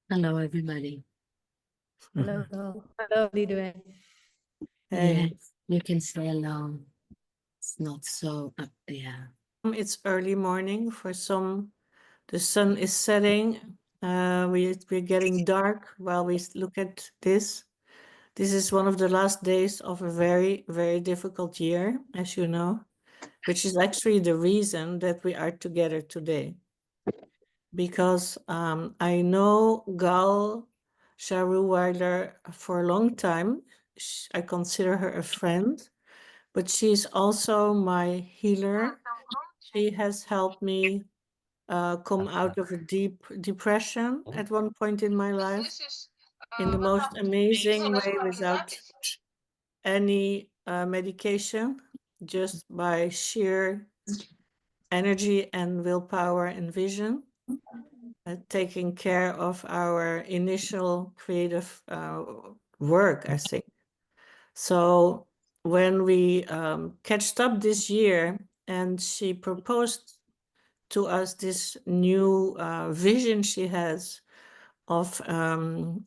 Hello, everybody. Hello, hello, how are you doing? Yes, Hey, you can stay alone. It's not so, yeah. it's early morning. For some, the sun is setting. We're getting dark while we look at this. This is one of the last days of a very, very difficult year, as you know, which is actually the reason that we are together today. Because I know Gal Charu Weiler for a long time. I consider her a friend, but she's also my healer. She has helped me come out of a deep depression at one point in my life in the most amazing way without any medication, just by sheer energy and willpower and vision, taking care of our initial creative work, I think. So when we catched up this year and she proposed to us this new vision she has of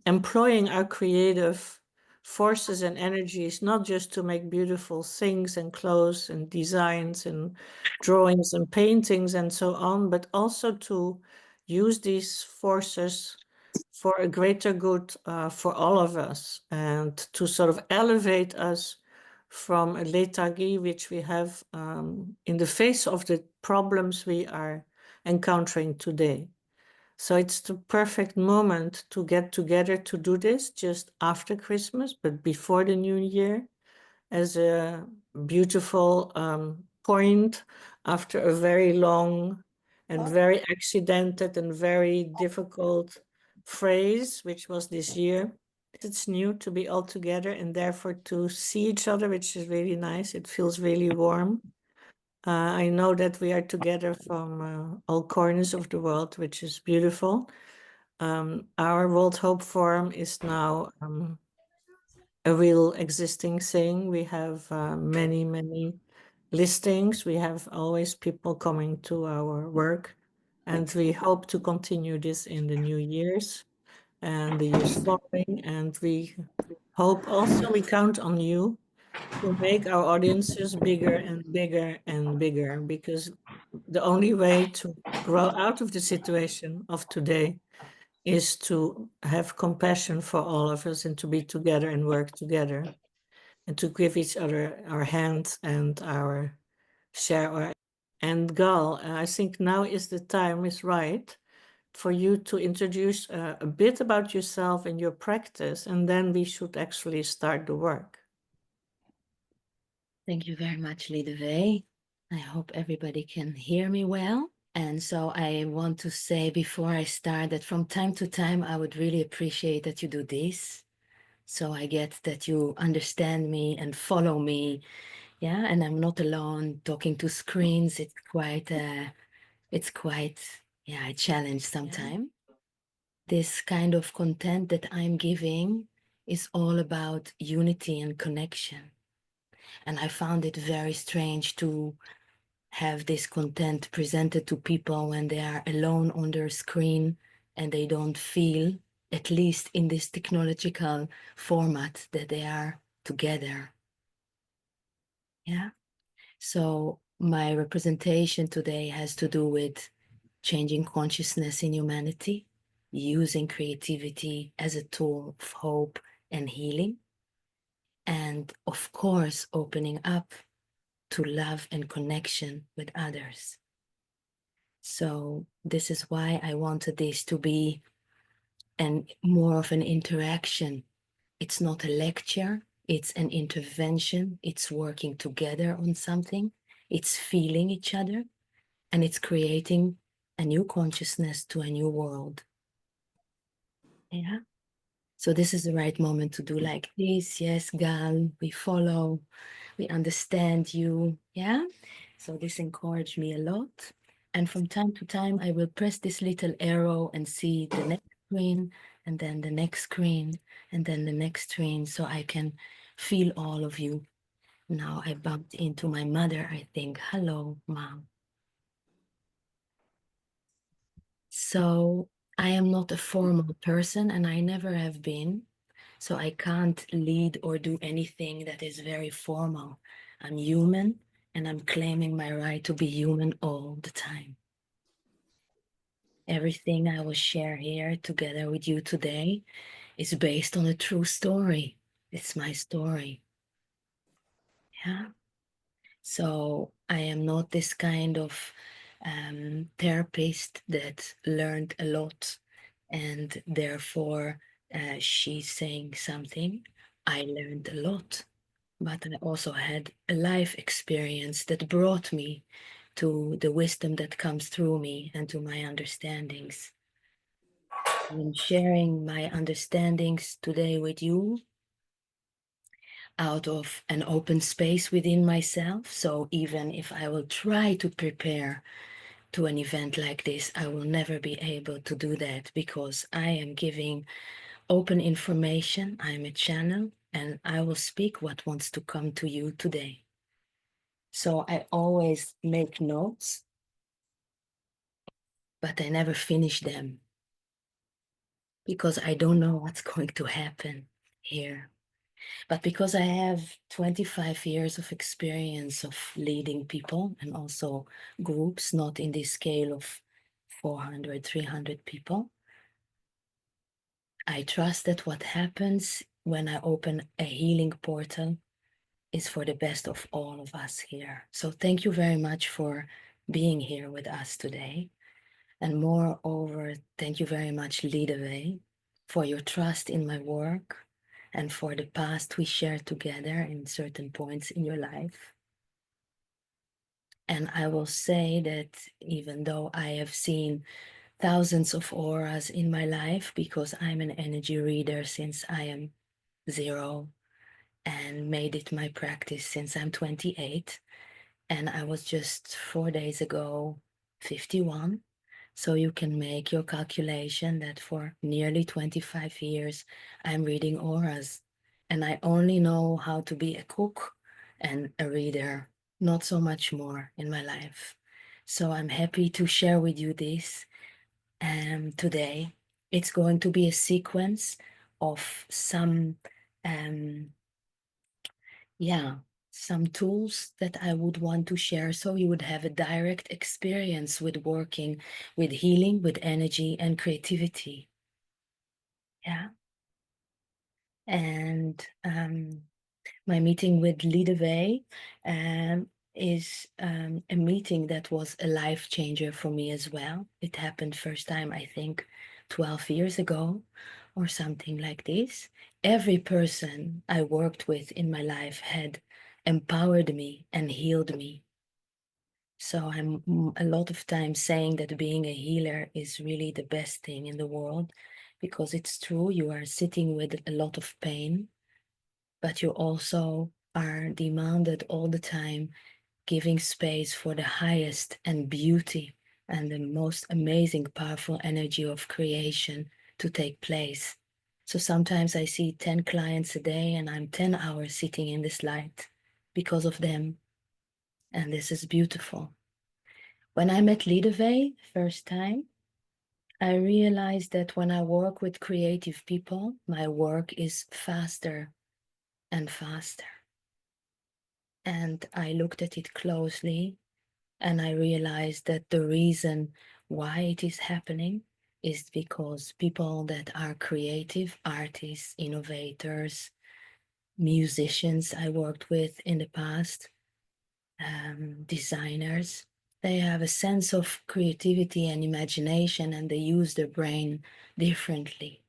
employing our creative forces and energies, not just to make beautiful things and clothes and designs and drawings and paintings and so on, but also to use these forces for a greater good for all of us and to sort of elevate us from a lethargy which we have in the face of the problems we are encountering today. So it's the perfect moment to get together to do this just after Christmas, but before the new year, as a beautiful point after a very long and very accidented and very difficult phrase, which was this year. It's new to be all together and therefore to see each other, which is really nice. It feels really warm. I know that we are together from all corners of the world, which is beautiful. Our World Hope Forum is now a real existing thing. We have many, many listings. We have always people coming to our work, and we hope to continue this in the new years and the years following. And we hope also we count on you to make our audiences bigger and bigger and bigger, because the only way to grow out of the situation of today is to have compassion for all of us and to be together and work together and to give each other our hand and our share our. And Gal, I think now is the time is right for you to introduce a bit about yourself and your practice, and then we should actually start the work. Thank you very much, Lidewee. I hope everybody can hear me well. And so I want to say before I start that from time to time, I would really appreciate that you do this. So I get that you understand me and follow me. Yeah. And I'm not alone talking to screens. It's quite, yeah, a challenge sometimes. This kind of content that I'm giving is all about unity and connection. And I found it very strange to have this content presented to people when they are alone on their screen and they don't feel, at least in this technological format, that they are together. Yeah. So my representation today has to do with changing consciousness in humanity, using creativity as a tool of hope and healing, and of course, opening up to love and connection with others. So this is why I wanted this to be more of an interaction. It's not a lecture, it's an intervention. It's working together on something. It's feeling each other, and it's creating a new consciousness to a new world. Yeah. So this is the right moment to do like this. Yes, Gal, we follow, we understand you. Yeah. So this encouraged me a lot. And from time to time, I will press this little arrow and see the next screen, and then the next screen, and then the next screen, so I can feel all of you. Now I bumped into my mother, I think. Hello, Mom. So I am not a formal person and I never have been. So I can't lead or do anything that is very formal. I'm human and I'm claiming my right to be human all the time. Everything I will share here together with you today is based on a true story. It's my story. Yeah. So I am not this kind of therapist that learned a lot and therefore she's saying something. I learned a lot, but I also had a life experience that brought me to the wisdom that comes through me and to my understandings. I'm sharing my understandings today with you out of an open space within myself. So even if I will try to prepare to an event like this, I will never be able to do that because I am giving open information. I'm a channel and I will speak what wants to come to you today. So I always make notes, but I never finish them because I don't know what's going to happen here. But because I have 25 years of experience of leading people and also groups, not in the scale of 400, 300 people, I trust that what happens when I open a healing portal is for the best of all of us here. So thank you very much for being here with us today. And moreover, thank you very much, Leadaway, for your trust in my work and for the past we shared together in certain points in your life. And I will say that even though I have seen thousands of auras in my life, because I'm an energy reader since I am 0 and made it my practice since I'm 28, and I was just 4 days ago 51. So you can make your calculation that for nearly 25 years, I'm reading auras. And I only know how to be a cook and a reader, not so much more in my life. So I'm happy to share with you this today. It's going to be a sequence of some um, yeah, some tools that I would want to share so you would have a direct experience with working with healing, with energy and creativity. Yeah. And my meeting with Lideway is a meeting that was a life changer for me as well. It happened first time, I think, 12 years ago or something like this. Every person I worked with in my life had empowered me and healed me. So I'm a lot of times saying that being a healer is really the best thing in the world because it's true, you are sitting with a lot of pain, but you also are demanded all the time giving space for the highest and beauty and the most amazing, powerful energy of creation to take place. So sometimes I see 10 clients a day and I'm 10 hours sitting in this light because of them. And this is beautiful. When I met Lideway first time, I realized that when I work with creative people, my work is faster and faster. And I looked at it closely and I realized that the reason why it is happening is because people that are creative, artists, innovators, musicians I worked with in the past, designers, they have a sense of creativity and imagination and they use their brain differently.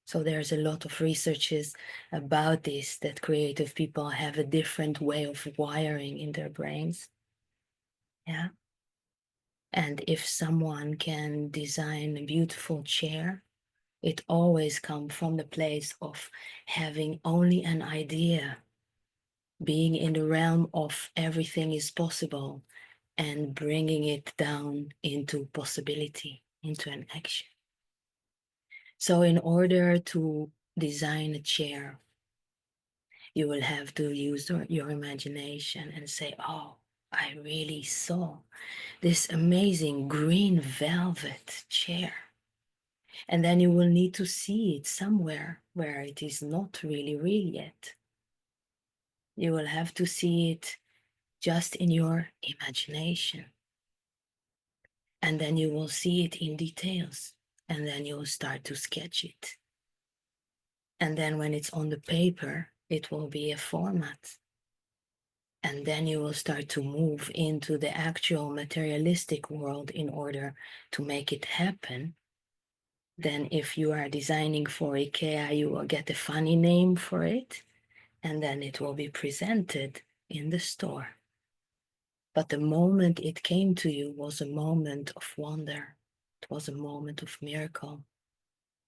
So there's a lot of researches about this, that creative people have a different way of wiring in their brains. Yeah. And if someone can design a beautiful chair, it always comes from the place of having only an idea, being in the realm of everything is possible and bringing it down into possibility, into an action. So in order to design a chair, you will have to use your imagination and say, oh, I really saw this amazing green velvet chair. And then you will need to see it somewhere where it is not really real yet. You will have to see it just in your imagination. And then you will see it in details. And then you will start to sketch it. And then when it's on the paper, it will be a format. And then you will start to move into the actual materialistic world in order to make it happen. Then if you are designing for IKEA, you will get a funny name for it. And then it will be presented in the store. But the moment it came to you was a moment of wonder. It was a moment of miracle.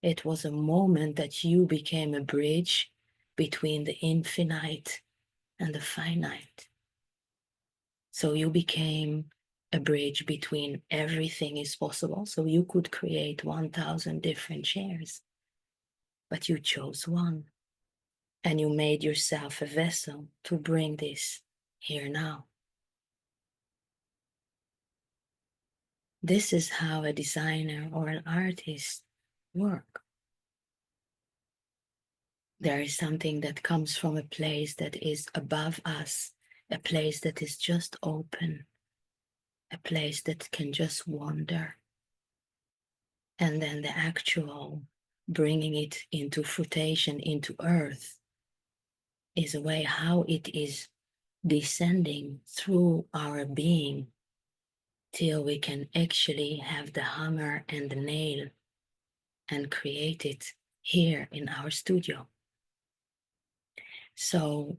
It was a moment that you became a bridge between the infinite and the finite. So you became a bridge between everything is possible. So you could create 1,000 different chairs, but you chose one. And you made yourself a vessel to bring this here now. This is how a designer or an artist work. There is something that comes from a place that is above us, a place that is just open, a place that can just wander. And then the actual bringing it into fruition, into earth, is a way how it is descending through our being till we can actually have the hammer and the nail and create it here in our studio. So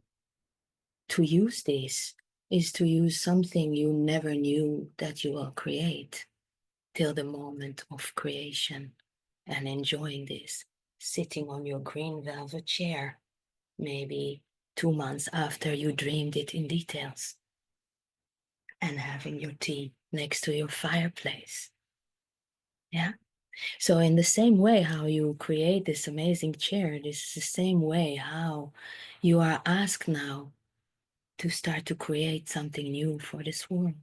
to use this is to use something you never knew that you will create till the moment of creation and enjoying this, sitting on your green velvet chair, maybe 2 months after you dreamed it in details, and having your tea next to your fireplace. Yeah. So in the same way how you create this amazing chair, this is the same way how you are asked now to start to create something new for this world.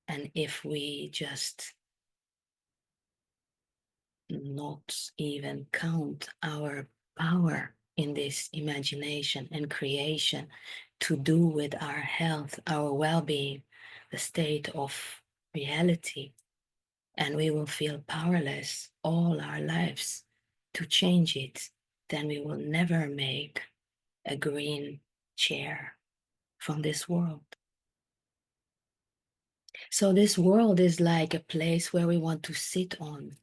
And if we just not even count our power in this imagination and creation to do with our health, our well-being, the state of reality, and we will feel powerless all our lives to change it, then we will never make a green chair from this world. So this world is like a place where we want to sit on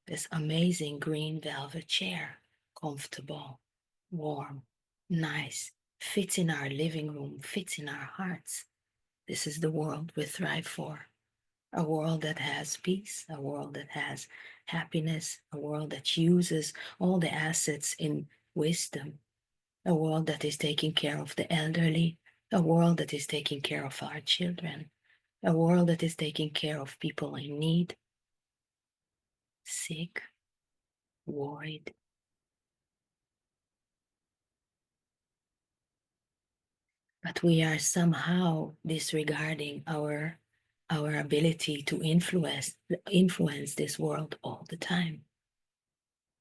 this amazing green velvet chair, comfortable, warm, nice, fits in our living room, fits in our hearts. This is the world we thrive for. A world that has peace, a world that has happiness, a world that uses all the assets in wisdom, a world that is taking care of the elderly, a world that is taking care of our children, a world that is taking care of people in need, sick, worried. But we are somehow disregarding our ability to influence this world all the time.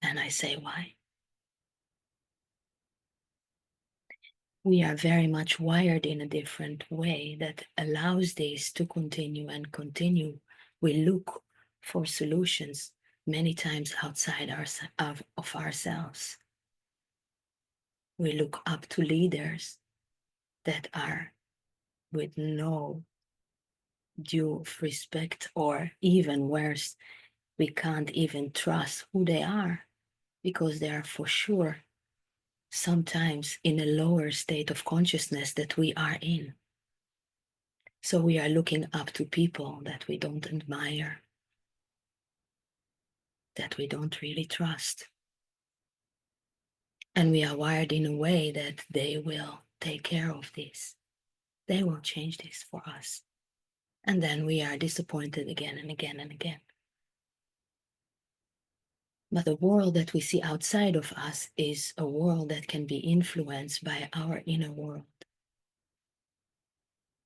And I say, why? We are very much wired in a different way that allows this to continue and continue. We look for solutions many times outside of ourselves. We look up to leaders that are with no due respect, or even worse, we can't even trust who they are because they are for sure sometimes in a lower state of consciousness that we are in. So we are looking up to people that we don't admire, that we don't really trust. And we are wired in a way that they will take care of this. They will change this for us. And then we are disappointed again and again and again. But the world that we see outside of us is a world that can be influenced by our inner world.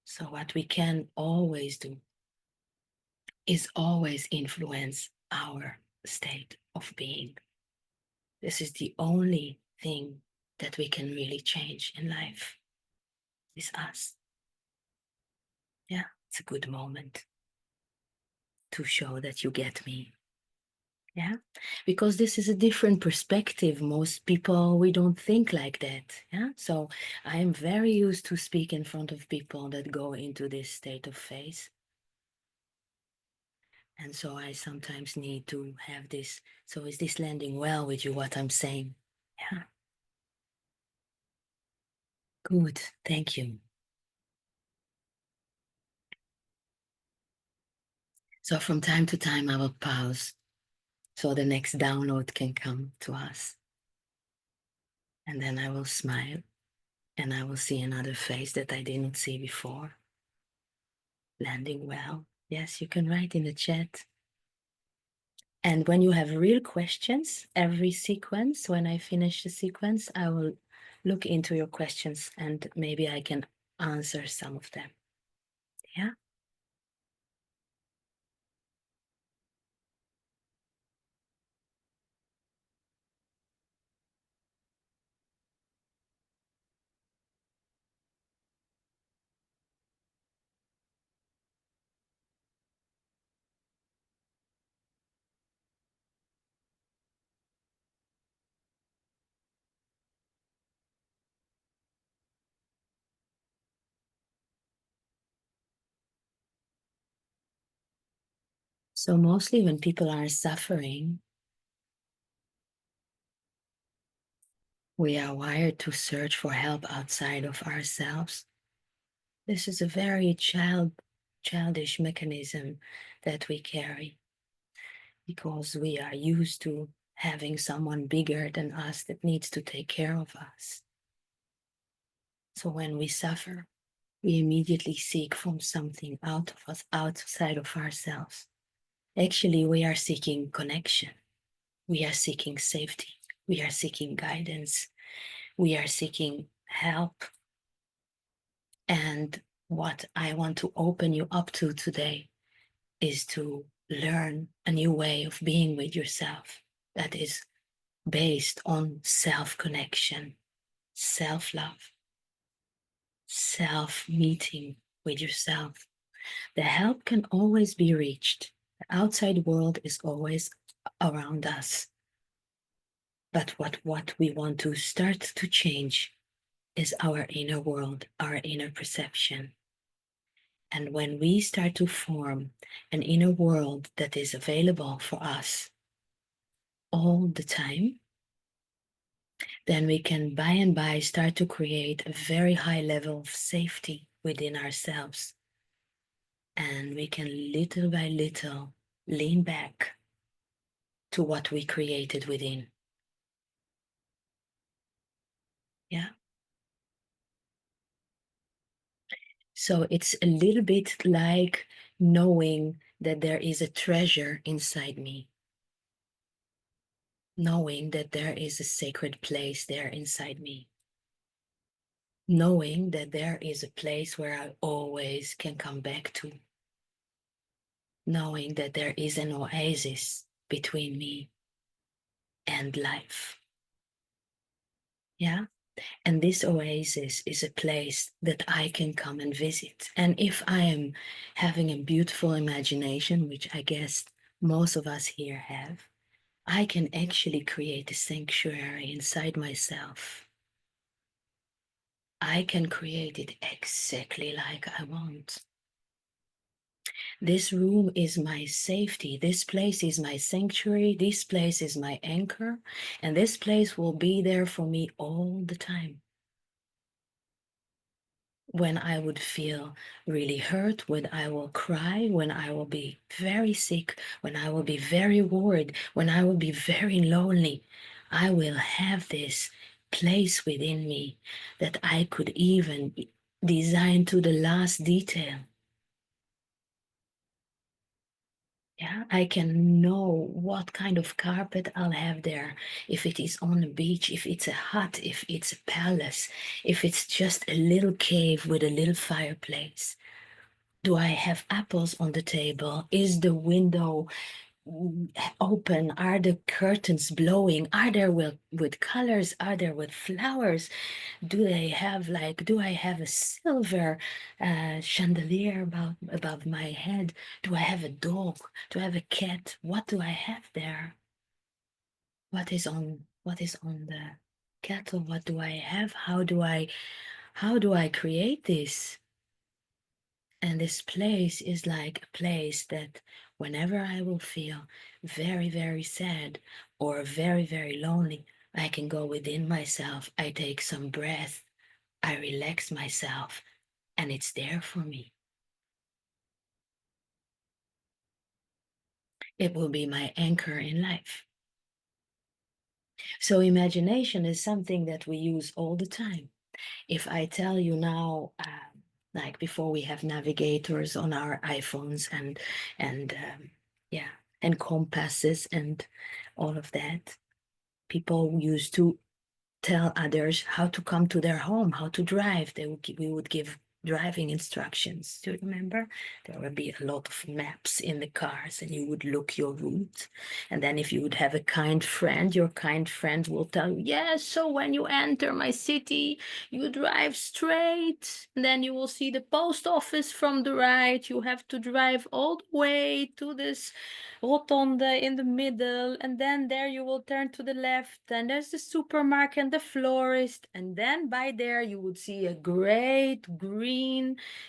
So what we can always do is always influence our state of being. This is the only thing that we can really change in life, is us. Yeah, it's a good moment to show that you get me. Yeah, because this is a different perspective. Most people, we don't think like that. Yeah, so I am very used to speak in front of people that go into this state of phase. And so I sometimes need to have this. So is this landing well with you, what I'm saying? Yeah. Good, thank you. So from time to time, I will pause so the next download can come to us. And then I will smile and I will see another face that I didn't see before. Landing well. Yes, you can write in the chat. And when you have real questions, every sequence, when I finish the sequence, I will look into your questions and maybe I can answer some of them. Yeah. So mostly when people are suffering, we are wired to search for help outside of ourselves. This is a very childish mechanism that we carry because we are used to having someone bigger than us that needs to take care of us. So when we suffer, we immediately seek from something out of us, outside of ourselves. Actually, we are seeking connection. We are seeking safety. We are seeking guidance. We are seeking help. And what I want to open you up to today is to learn a new way of being with yourself that is based on self-connection, self-love, self-meeting with yourself. The help can always be reached. The outside world is always around us. But what we want to start to change is our inner world, our inner perception. And when we start to form an inner world that is available for us all the time, then we can by and by start to create a very high level of safety within ourselves. And we can little by little lean back to what we created within. Yeah. So it's a little bit like knowing that there is a treasure inside me, knowing that there is a sacred place there inside me, knowing that there is a place where I always can come back to, knowing that there is an oasis between me and life. Yeah. And this oasis is a place that I can come and visit. And if I am having a beautiful imagination, which I guess most of us here have, I can actually create a sanctuary inside myself. I can create it exactly like I want. This room is my safety. This place is my sanctuary. This place is my anchor. And this place will be there for me all the time. When I would feel really hurt, when I will cry, when I will be very sick, when I will be very worried, when I will be very lonely, I will have this place within me that I could even design to the last detail. Yeah, I can know what kind of carpet I'll have there. If it is on the beach, if it's a hut, if it's a palace, if it's just a little cave with a little fireplace. Do I have apples on the table? Is the window open? Are the curtains blowing? Are there with colors? Are there with flowers? Do I have a silver chandelier above my head? Do I have a dog? Do I have a cat? What do I have there? What is on the kettle? What do I have? How do I create this? And this place is like a place that whenever I will feel very, very sad or very, very lonely, I can go within myself. I take some breath, I relax myself, and it's there for me. It will be my anchor in life. So imagination is something that we use all the time. If I tell you now, like before we have navigators on our iPhones and yeah, and compasses and all of that, people used to tell others how to come to their home, how to drive. We would give driving instructions. Do you remember? There would be a lot of maps in the cars, and you would look your route. And then if you would have a kind friend, your kind friend will tell you, yes, so when you enter my city, you drive straight. And then you will see the post office from the right. You have to drive all the way to this rotonde in the middle, and then there you will turn to the left, and there's the supermarket and the florist, and then by there you would see a great green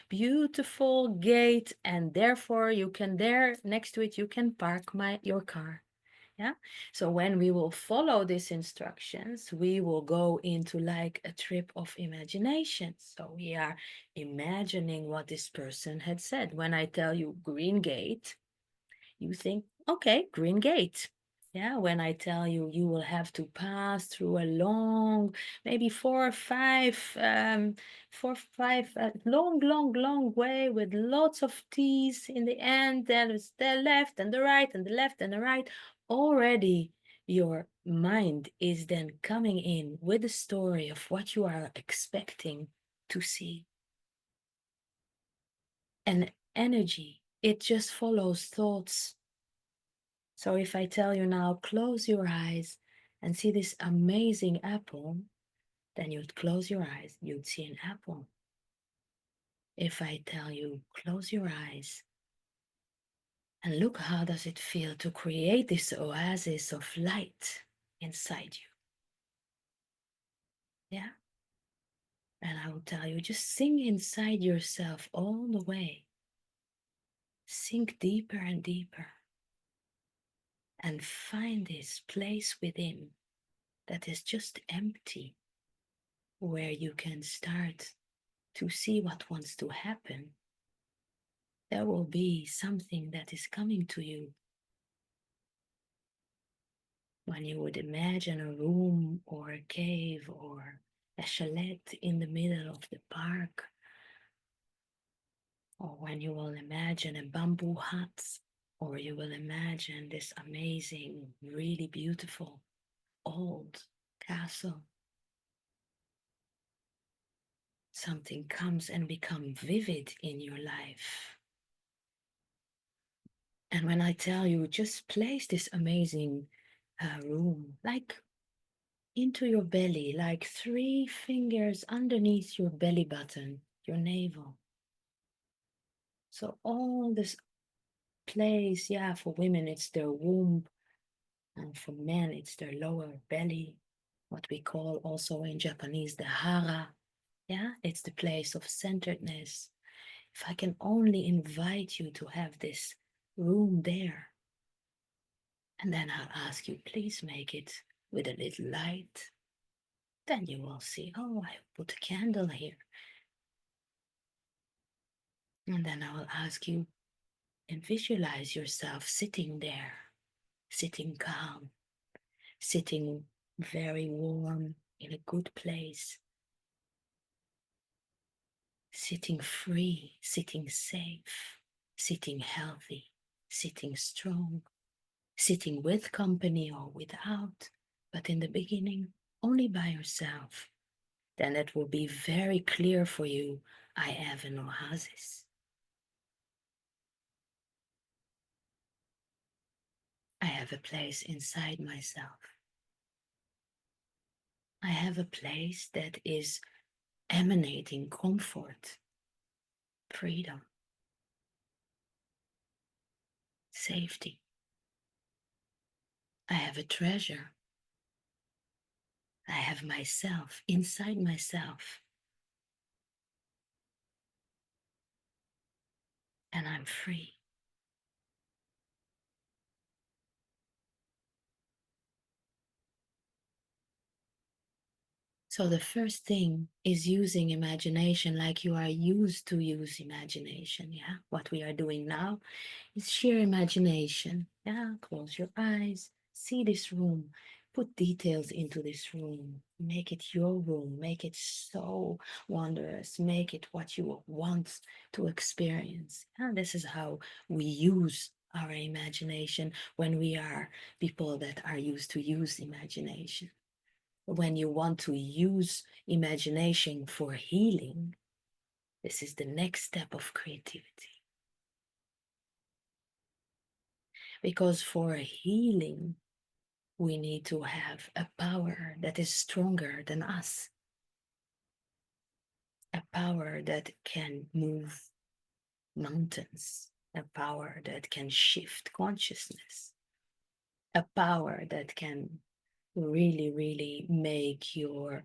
beautiful gate, and therefore you can there next to it you can park your car. Yeah, so when we will follow these instructions, we will go into like a trip of imagination. So we are imagining what this person had said. When I tell you green gate, you think, okay, green gate. Yeah, when I tell you, you will have to pass through a long, maybe four or five, long, long, long way with lots of T's in the end. Then it's the left and the right and the left and the right. Already your mind is then coming in with the story of what you are expecting to see. And energy, it just follows thoughts. So if I tell you now, close your eyes and see this amazing apple, then you'd close your eyes, you'd see an apple. If I tell you, close your eyes and look how does it feel to create this oasis of light inside you. Yeah? And I will tell you, just sing inside yourself all the way. Sink deeper and deeper. And find this place within that is just empty, where you can start to see what wants to happen. There will be something that is coming to you. When you would imagine a room or a cave or a chalet in the middle of the park, or when you will imagine a bamboo hut, or you will imagine this amazing, really beautiful old castle. Something comes and becomes vivid in your life. And when I tell you, just place this amazing room like into your belly, like 3 fingers underneath your belly button, your navel. So all this place, yeah, for women it's their womb, and for men it's their lower belly, what we call also in Japanese the hara. Yeah, it's the place of centeredness. If I can only invite you to have this room there, and then I'll ask you, please make it with a little light. Then you will see, oh, I put a candle here. And then I will ask you, and visualize yourself sitting there, sitting calm, sitting very warm in a good place, sitting free, sitting safe, sitting healthy, sitting strong, sitting with company or without, but in the beginning, only by yourself. Then it will be very clear for you, I have an oasis. have a place inside myself. I have a place that is emanating comfort, freedom, safety. I have a treasure. I have myself inside myself. And I'm free. So the first thing is using imagination like you are used to use imagination. Yeah. What we are doing now is sheer imagination. Yeah. Close your eyes, see this room, put details into this room, make it your room, make it so wondrous, make it what you want to experience. Yeah. This is how we use our imagination when we are people that are used to use imagination. When you want to use imagination for healing, this is the next step of creativity. Because for healing, we need to have a power that is stronger than us, a power that can move mountains, a power that can shift consciousness, a power that can really, really make your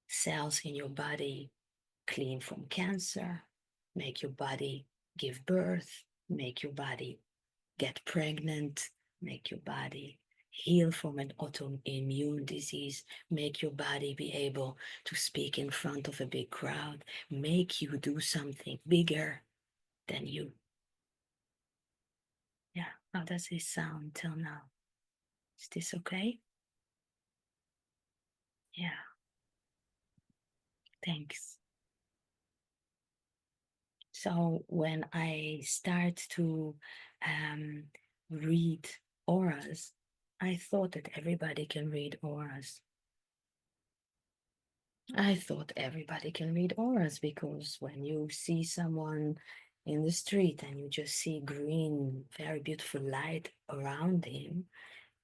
cells in your body clean from cancer, make your body give birth, make your body get pregnant, make your body heal from an autoimmune disease, make your body be able to speak in front of a big crowd, make you do something bigger than you. Yeah, how does this sound till now? Is this okay? Yeah, thanks. So when I start to read auras, I thought that everybody can read auras. I thought everybody can read auras because when you see someone in the street and you just see green, very beautiful light around him,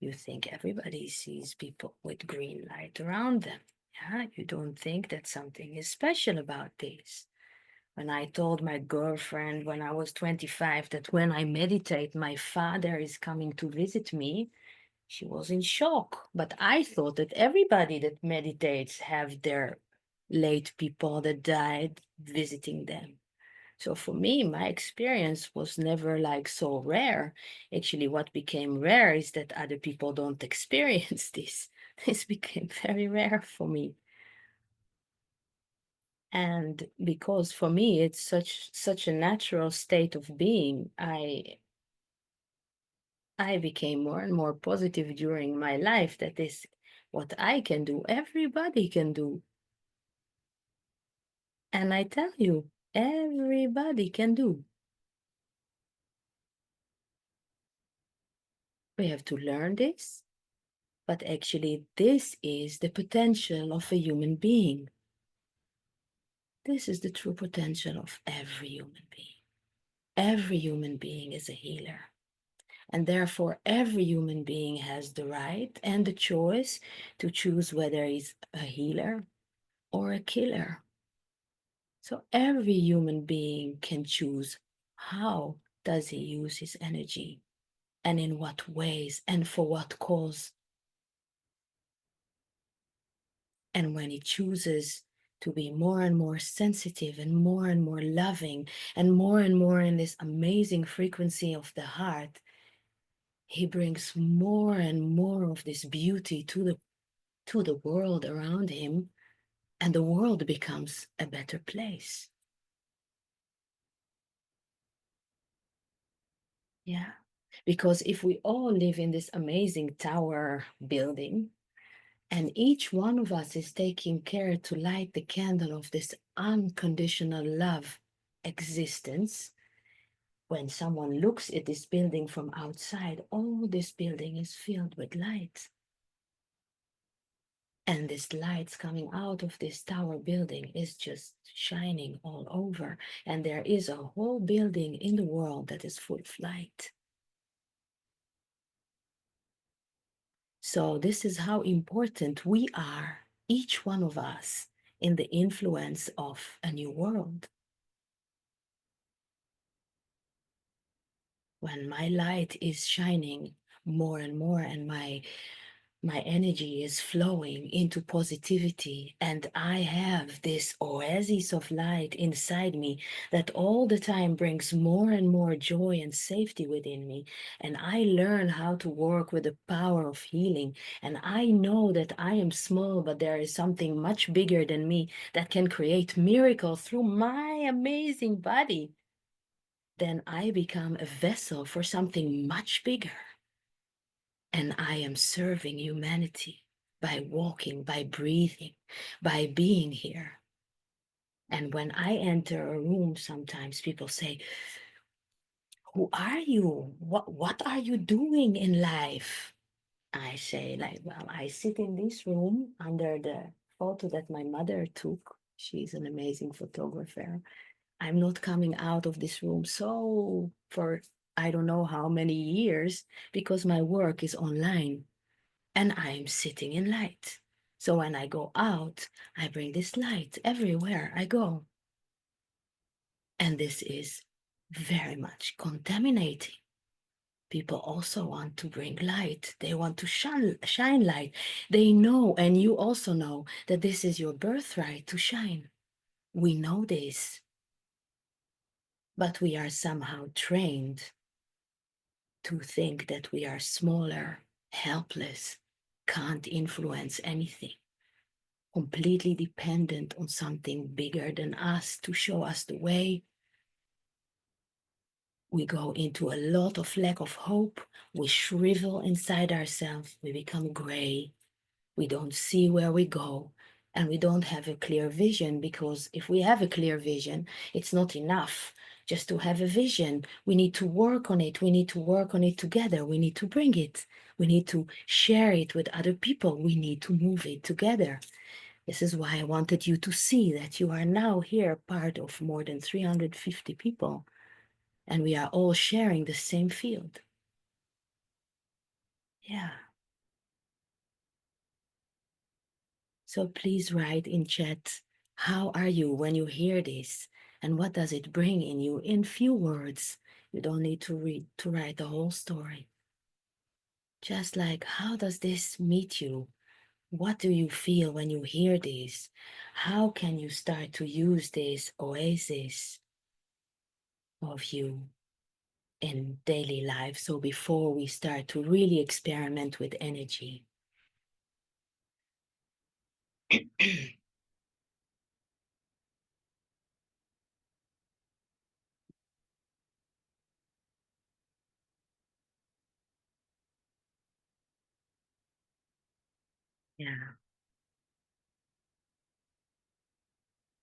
you think everybody sees people with green light around them. Yeah, you don't think that something is special about this. When I told my girlfriend when I was 25 that when I meditate, my father is coming to visit me, she was in shock. But I thought that everybody that meditates have their late people that died visiting them. So for me, my experience was never like so rare. Actually, what became rare is that other people don't experience this. This became very rare for me. And because for me it's such a natural state of being, I became more and more positive during my life that this what I can do, everybody can do. And I tell you, everybody can do. We have to learn this, but actually this is the potential of a human being. This is the true potential of every human being. Every human being is a healer. And therefore, every human being has the right and the choice to choose whether he's a healer or a killer. So every human being can choose how does he use his energy and in what ways and for what cause. And when he chooses to be more and more sensitive and more loving and more in this amazing frequency of the heart, he brings more and more of this beauty to the world around him, and the world becomes a better place. Yeah. Because if we all live in this amazing tower building, and each one of us is taking care to light the candle of this unconditional love existence, when someone looks at this building from outside, all this building is filled with light. And this light's coming out of this tower building is just shining all over. And there is a whole building in the world that is full of light. So this is how important we are, each one of us, in the influence of a new world. When my light is shining more and more and my energy is flowing into positivity, and I have this oasis of light inside me that all the time brings more and more joy and safety within me, and I learn how to work with the power of healing, and I know that I am small, but there is something much bigger than me that can create miracles through my amazing body, then I become a vessel for something much bigger. And I am serving humanity by walking, by breathing, by being here. And when I enter a room, sometimes people say, who are you? What are you doing in life? I say, like, well, I sit in this room under the photo that my mother took. She's an amazing photographer. I'm not coming out of this room so for I don't know how many years because my work is online. And I'm sitting in light. So when I go out, I bring this light everywhere I go. And this is very much contaminating. People also want to bring light. They want to shine light. They know, and you also know, that this is your birthright to shine. We know this. But we are somehow trained to think that we are smaller, helpless, can't influence anything, completely dependent on something bigger than us to show us the way. We go into a lot of lack of hope. We shrivel inside ourselves. We become gray. We don't see where we go. And we don't have a clear vision, because if we have a clear vision, it's not enough just to have a vision. We need to work on it. We need to work on it together. We need to bring it. We need to share it with other people. We need to move it together. This is why I wanted you to see that you are now here, part of more than 350 people, and we are all sharing the same field. Yeah. So please write in chat, how are you when you hear this? And what does it bring in you in few words? You don't need to write the whole story. Just like, how does this meet you? What do you feel when you hear this? How can you start to use this oasis of you in daily life? So before we start to really experiment with energy. Yeah.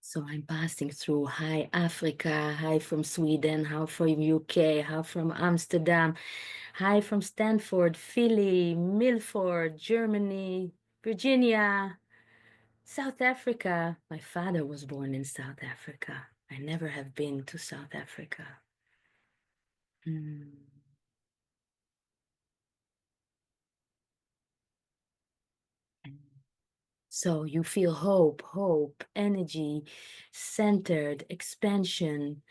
So I'm passing through. Hi, Africa. Hi from Sweden. Hi from UK. Hi from Amsterdam. Hi from Stanford, Philly, Milford, Germany, Virginia, South Africa. My father was born in South Africa. I never have been to South Africa. Hmm. So you feel hope, energy, centered, expansion,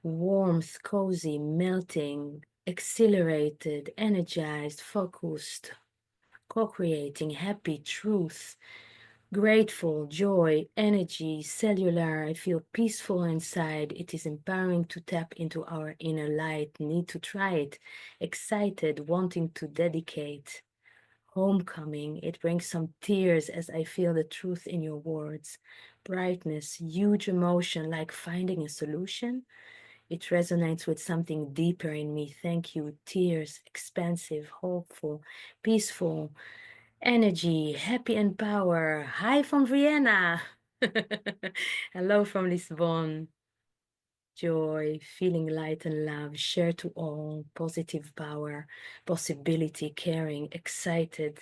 warmth, cozy, melting, exhilarated, energized, focused, co-creating, happy, truth, grateful, joy, energy, cellular. I feel peaceful inside. It is empowering to tap into our inner light. Need to try it. Excited, wanting to dedicate. Homecoming, it brings some tears as I feel the truth in your words. Brightness, huge emotion, like finding a solution. It resonates with something deeper in me. Thank you. Tears, expansive, hopeful, peaceful, energy, happy and power. Hi from Vienna. Hello from Lisbon. Joy, feeling light and love, share to all, positive power, possibility, caring, excited,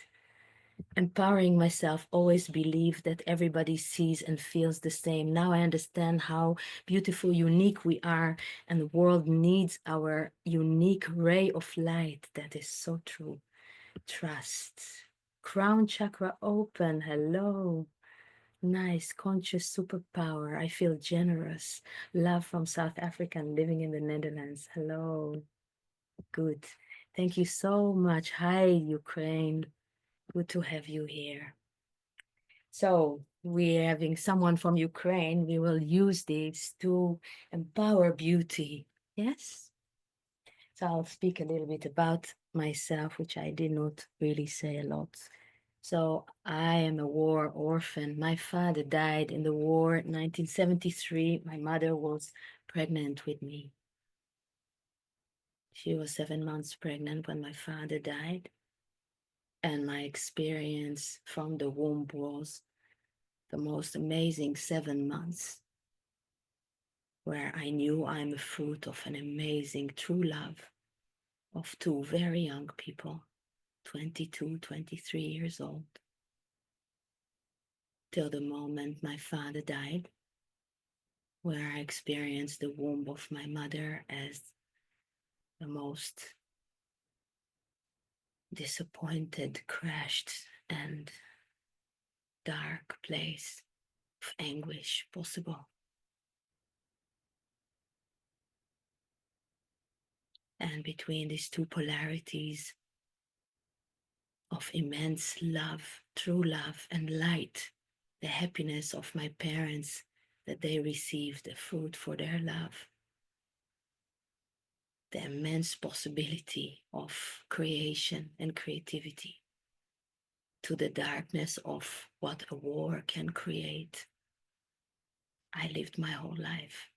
empowering myself, always believe that everybody sees and feels the same. Now I understand how beautiful, unique we are, and the world needs our unique ray of light. That is so true. Trust. Crown chakra open. Hello. Nice, conscious superpower. I feel generous. Love from South Africa and living in the Netherlands. Hello. Good. Thank you so much. Hi, Ukraine. Good to have you here. So we're having someone from Ukraine. We will use this to empower beauty. Yes? So I'll speak a little bit about myself, which I did not really say a lot. So I am a war orphan. My father died in the war in 1973. My mother was pregnant with me. She was 7 months pregnant when my father died. And my experience from the womb was the most amazing 7 months, where I knew I'm a fruit of an amazing true love of two very young people, 22, 23 years old, till the moment my father died, where I experienced the womb of my mother as the most disappointed, crashed, and dark place of anguish possible. And between these two polarities of immense love, true love, and light, the happiness of my parents that they received the fruit for their love, the immense possibility of creation and creativity, to the darkness of what a war can create. I lived my whole life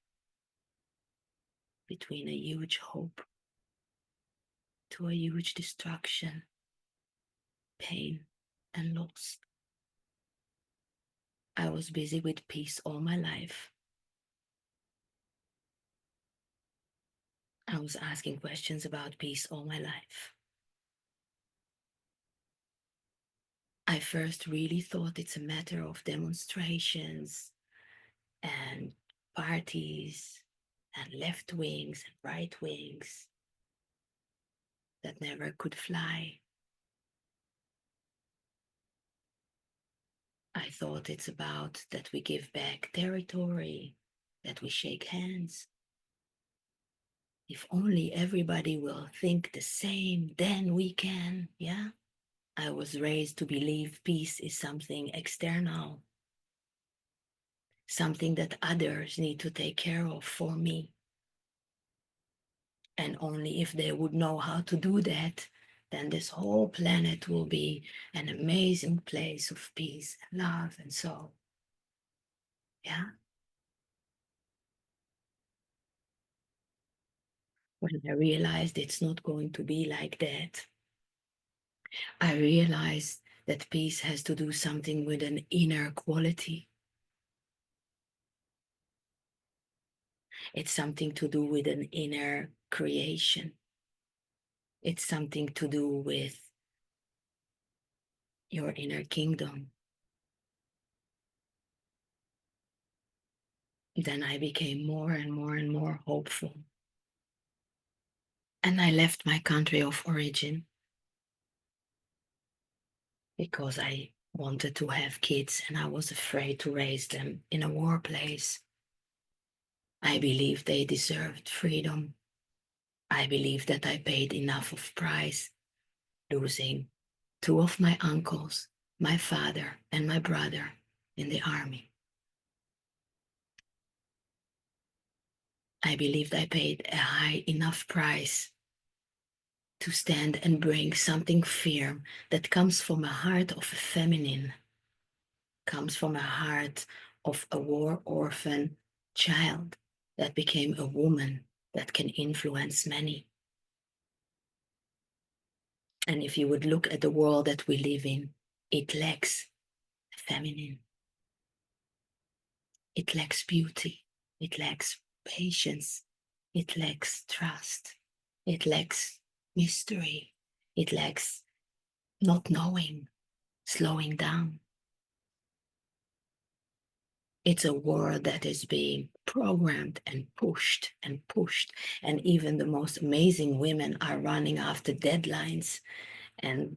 between a huge hope to a huge destruction, pain, and loss. I was busy with peace all my life. I was asking questions about peace all my life. I first really thought it's a matter of demonstrations and parties and left wings and right wings that never could fly. I thought it's about that we give back territory, that we shake hands. If only everybody will think the same, then we can, yeah? I was raised to believe peace is something external, something that others need to take care of for me. And only if they would know how to do that, then this whole planet will be an amazing place of peace and love and so, yeah? When I realized it's not going to be like that, I realized that peace has to do something with an inner quality. It's something to do with an inner creation. It's something to do with your inner kingdom. Then I became more and more and more hopeful. And I left my country of origin because I wanted to have kids and I was afraid to raise them in a war place. I believed they deserved freedom. I believed that I paid enough of price, losing two of my uncles, my father and my brother in the army. I believed I paid a high enough price to stand and bring something firm that comes from a heart of a feminine, comes from a heart of a war orphan child that became a woman that can influence many. And if you would look at the world that we live in, it lacks feminine. It lacks beauty. It lacks patience. It lacks trust. It lacks mystery. It lacks not knowing, slowing down. It's a world that is being programmed and pushed and pushed. And even the most amazing women are running after deadlines and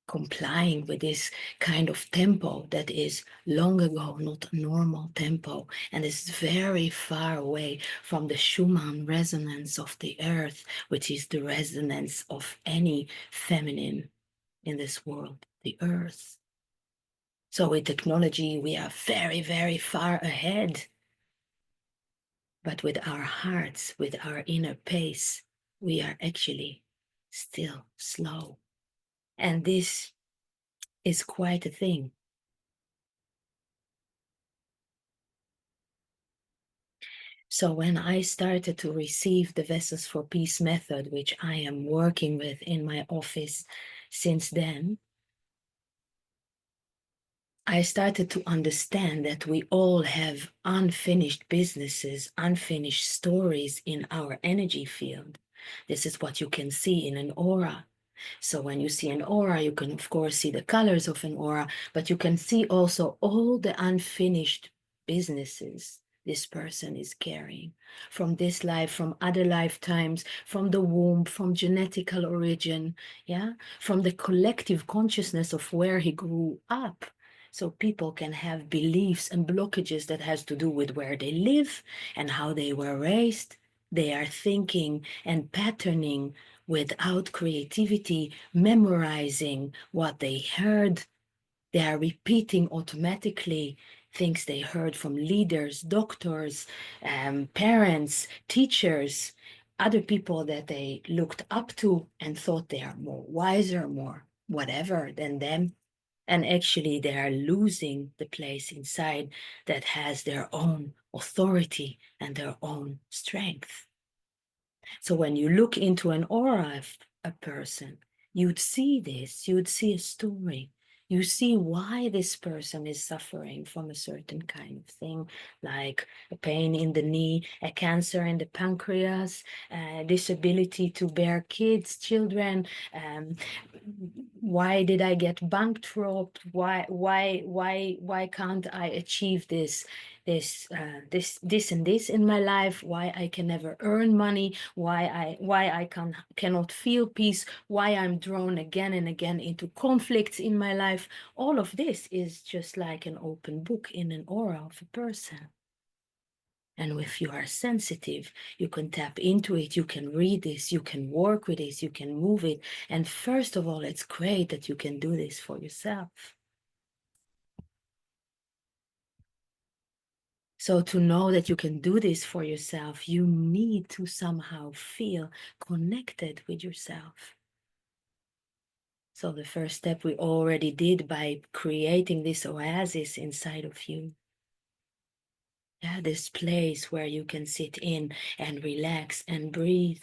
complying with this kind of tempo that is long ago not a normal tempo and is very far away from the Schumann resonance of the earth, which is the resonance of any feminine in this world, the earth. So with technology, we are very, very far ahead. But with our hearts, with our inner pace, we are actually still slow. And this is quite a thing. So when I started to receive the Vessels for Peace method, which I am working with in my office since then, I started to understand that we all have unfinished businesses, unfinished stories in our energy field. This is what you can see in an aura. So when you see an aura, you can of course see the colors of an aura, but you can see also all the unfinished businesses this person is carrying from this life, from other lifetimes, from the womb, from genetical origin, yeah, from the collective consciousness of where he grew up. So people can have beliefs and blockages that has to do with where they live and how they were raised. They are thinking and patterning without creativity, memorizing what they heard. They are repeating automatically things they heard from leaders, doctors, parents, teachers, other people that they looked up to and thought they are more wiser, more whatever than them. And actually, they are losing the place inside that has their own authority and their own strength. So when you look into an aura of a person, you'd see this, you'd see a story. You see why this person is suffering from a certain kind of thing, like a pain in the knee, a cancer in the pancreas, disability to bear kids, children. Why did I get bankrupt? Why can't I achieve this and this in my life, why I can never earn money, why I cannot feel peace, why I'm drawn again and again into conflicts in my life. All of this is just like an open book in an aura of a person. And if you are sensitive, you can tap into it, you can read this, you can work with this, you can move it. And first of all, it's great that you can do this for yourself. So to know that you can do this for yourself, you need to somehow feel connected with yourself. So the first step we already did by creating this oasis inside of you. Yeah, this place where you can sit in and relax and breathe.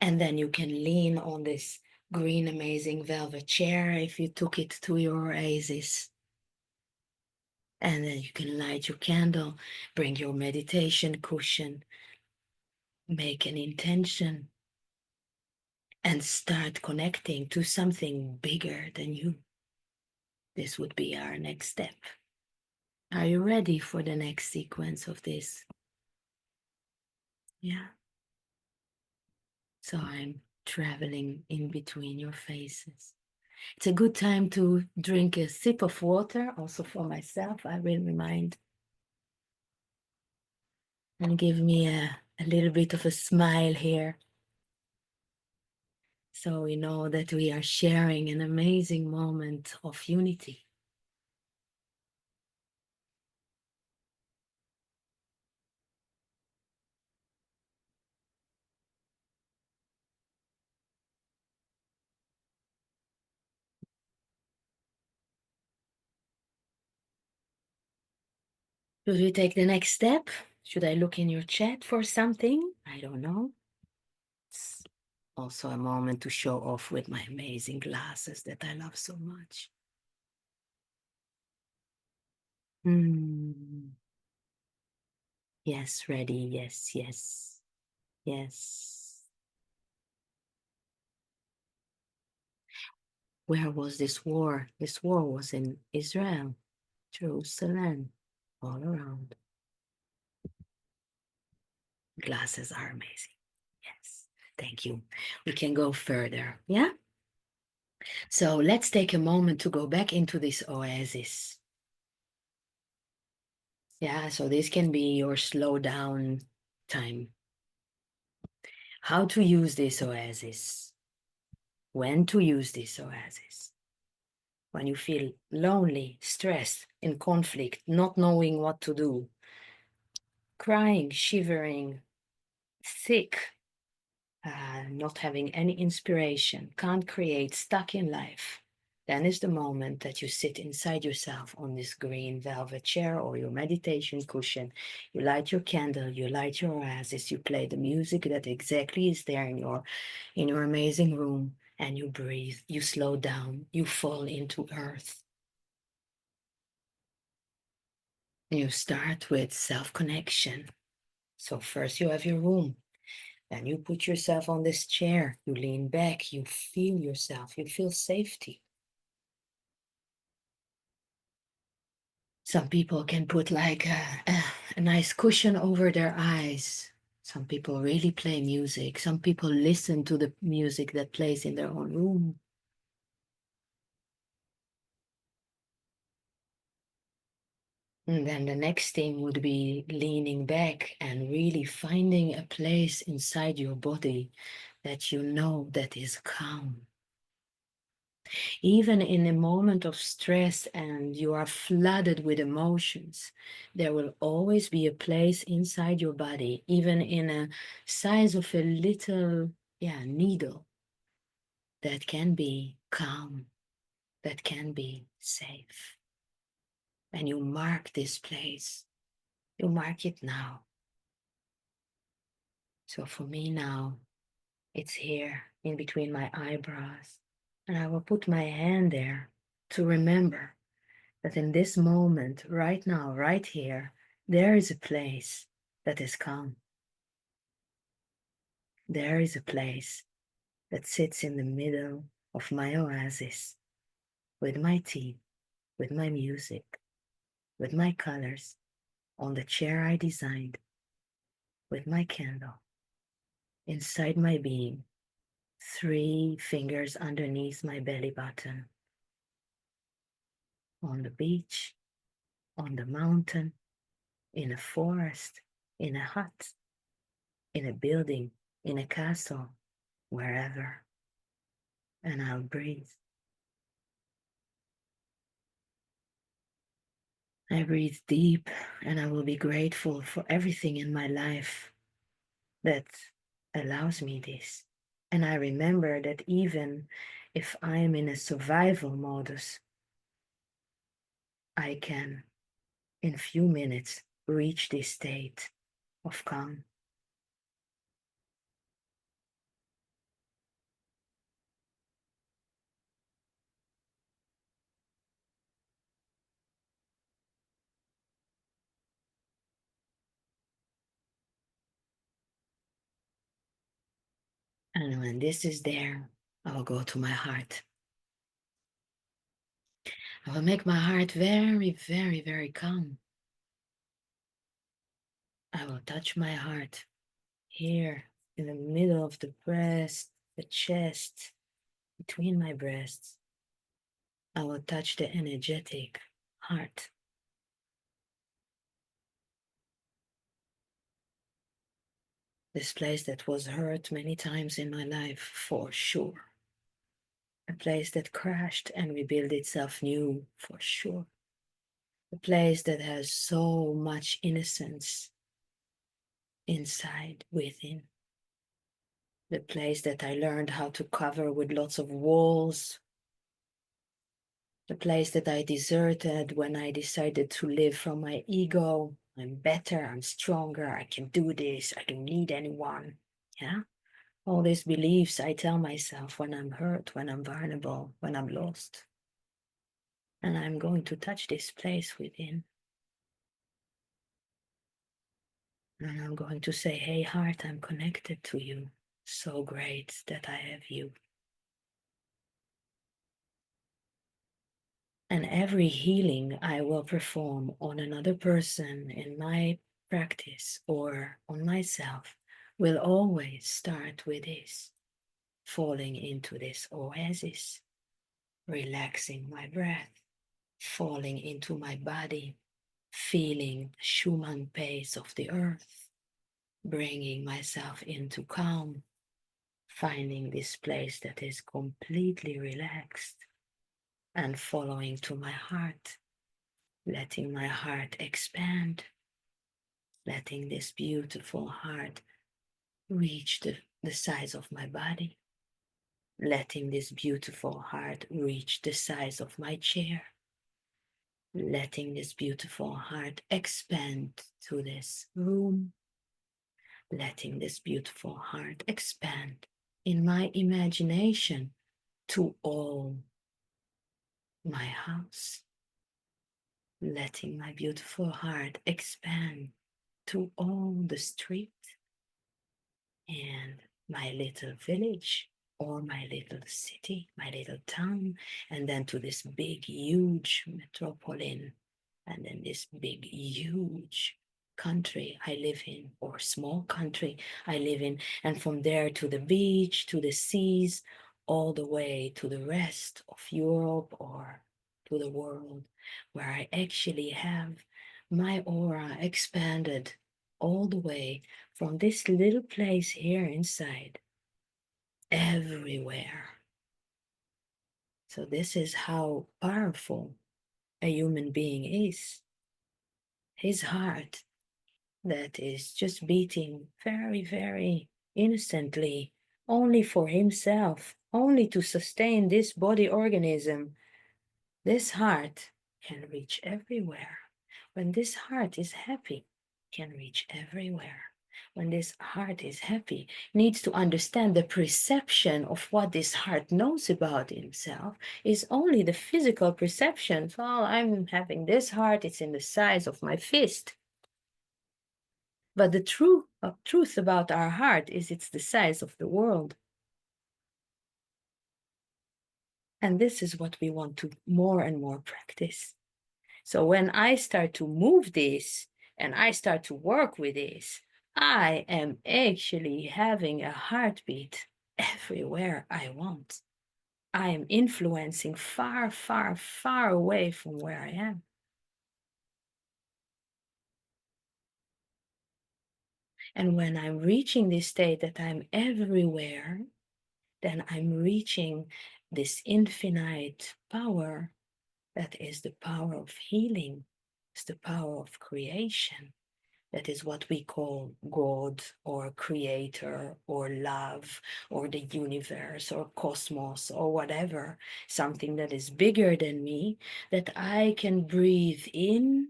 And then you can lean on this green amazing velvet chair if you took it to your oasis. And then you can light your candle, bring your meditation cushion, make an intention, and start connecting to something bigger than you. This would be our next step. Are you ready for the next sequence of this? Yeah. So I'm traveling in between your faces. It's a good time to drink a sip of water, also for myself, I will remind. And give me a little bit of a smile here. So we know that we are sharing an amazing moment of unity. Should we take the next step? Should I look in your chat for something? I don't know. It's also a moment to show off with my amazing glasses that I love so much. Yes, ready. Yes, yes, yes. Where was this war? This war was in Israel, Jerusalem, all around. Glasses are amazing. Yes, thank you. We can go further. Yeah? So let's take a moment to go back into this oasis. Yeah, so this can be your slow down time. How to use this oasis. When to use this oasis. When you feel lonely, stressed, in conflict, not knowing what to do, crying, shivering, sick, not having any inspiration, can't create, stuck in life, then is the moment that you sit inside yourself on this green velvet chair or your meditation cushion. You light your candle, you light your oasis, you play the music that exactly is there in your amazing room, and you breathe, you slow down, you fall into earth. You start with self-connection. So first you have your room. Then you put yourself on this chair. You lean back. You feel yourself. You feel safety. Some people can put like a nice cushion over their eyes. Some people really play music. Some people listen to the music that plays in their own room. And then the next thing would be leaning back and really finding a place inside your body that you know that is calm. Even in a moment of stress and you are flooded with emotions, there will always be a place inside your body, even in a size of a little needle, that can be calm, that can be safe. And you mark this place. You mark it now. So for me now, it's here in between my eyebrows. And I will put my hand there to remember that in this moment, right now, right here, there is a place that is calm. There is a place that sits in the middle of my oasis with my tea, with my music, with my colors, on the chair I designed, with my candle, inside my being, 3 fingers underneath my belly button, on the beach, on the mountain, in a forest, in a hut, in a building, in a castle, wherever. And I'll breathe. I breathe deep and I will be grateful for everything in my life that allows me this. And I remember that even if I'm in a survival modus, I can, in few minutes, reach this state of calm. And when this is there, I will go to my heart. I will make my heart very, very, very calm. I will touch my heart here in the middle of the breast, the chest, between my breasts. I will touch the energetic heart. This place that was hurt many times in my life, for sure. A place that crashed and rebuilt itself new, for sure. A place that has so much innocence inside, within. The place that I learned how to cover with lots of walls. The place that I deserted when I decided to live from my ego. I'm better, I'm stronger, I can do this, I don't need anyone. Yeah? All these beliefs I tell myself when I'm hurt, when I'm vulnerable, when I'm lost. And I'm going to touch this place within. And I'm going to say, hey, heart, I'm connected to you. So great that I have you. And every healing I will perform on another person in my practice or on myself will always start with this, falling into this oasis, relaxing my breath, falling into my body, feeling the Schumann pace of the earth, bringing myself into calm, finding this place that is completely relaxed, and following to my heart, letting my heart expand, letting this beautiful heart reach the size of my body, letting this beautiful heart reach the size of my chair, letting this beautiful heart expand to this room, letting this beautiful heart expand in my imagination to all my house, letting my beautiful heart expand to all the street and my little village or my little city, my little town, and then to this big, huge metropolitan, and then this big, huge country I live in, or small country I live in, and from there to the beach, to the seas, all the way to the rest of Europe or to the world, where I actually have my aura expanded all the way from this little place here inside everywhere. So this is how powerful a human being is. His heart that is just beating very, very innocently, only for himself, only to sustain this body organism. This heart can reach everywhere. When this heart is happy, can reach everywhere. When this heart is happy, needs to understand the perception of what this heart knows about himself is only the physical perception. Well, I'm having this heart, it's in the size of my fist. But the truth about our heart is it's the size of the world. And this is what we want to more and more practice. So when I start to move this and I start to work with this, I am actually having a heartbeat everywhere I want. I am influencing far, far, far away from where I am. And when I'm reaching this state that I'm everywhere, then I'm reaching this infinite power that is the power of healing, it's the power of creation. That is what we call God or creator or love or the universe or cosmos or whatever, something that is bigger than me, that I can breathe in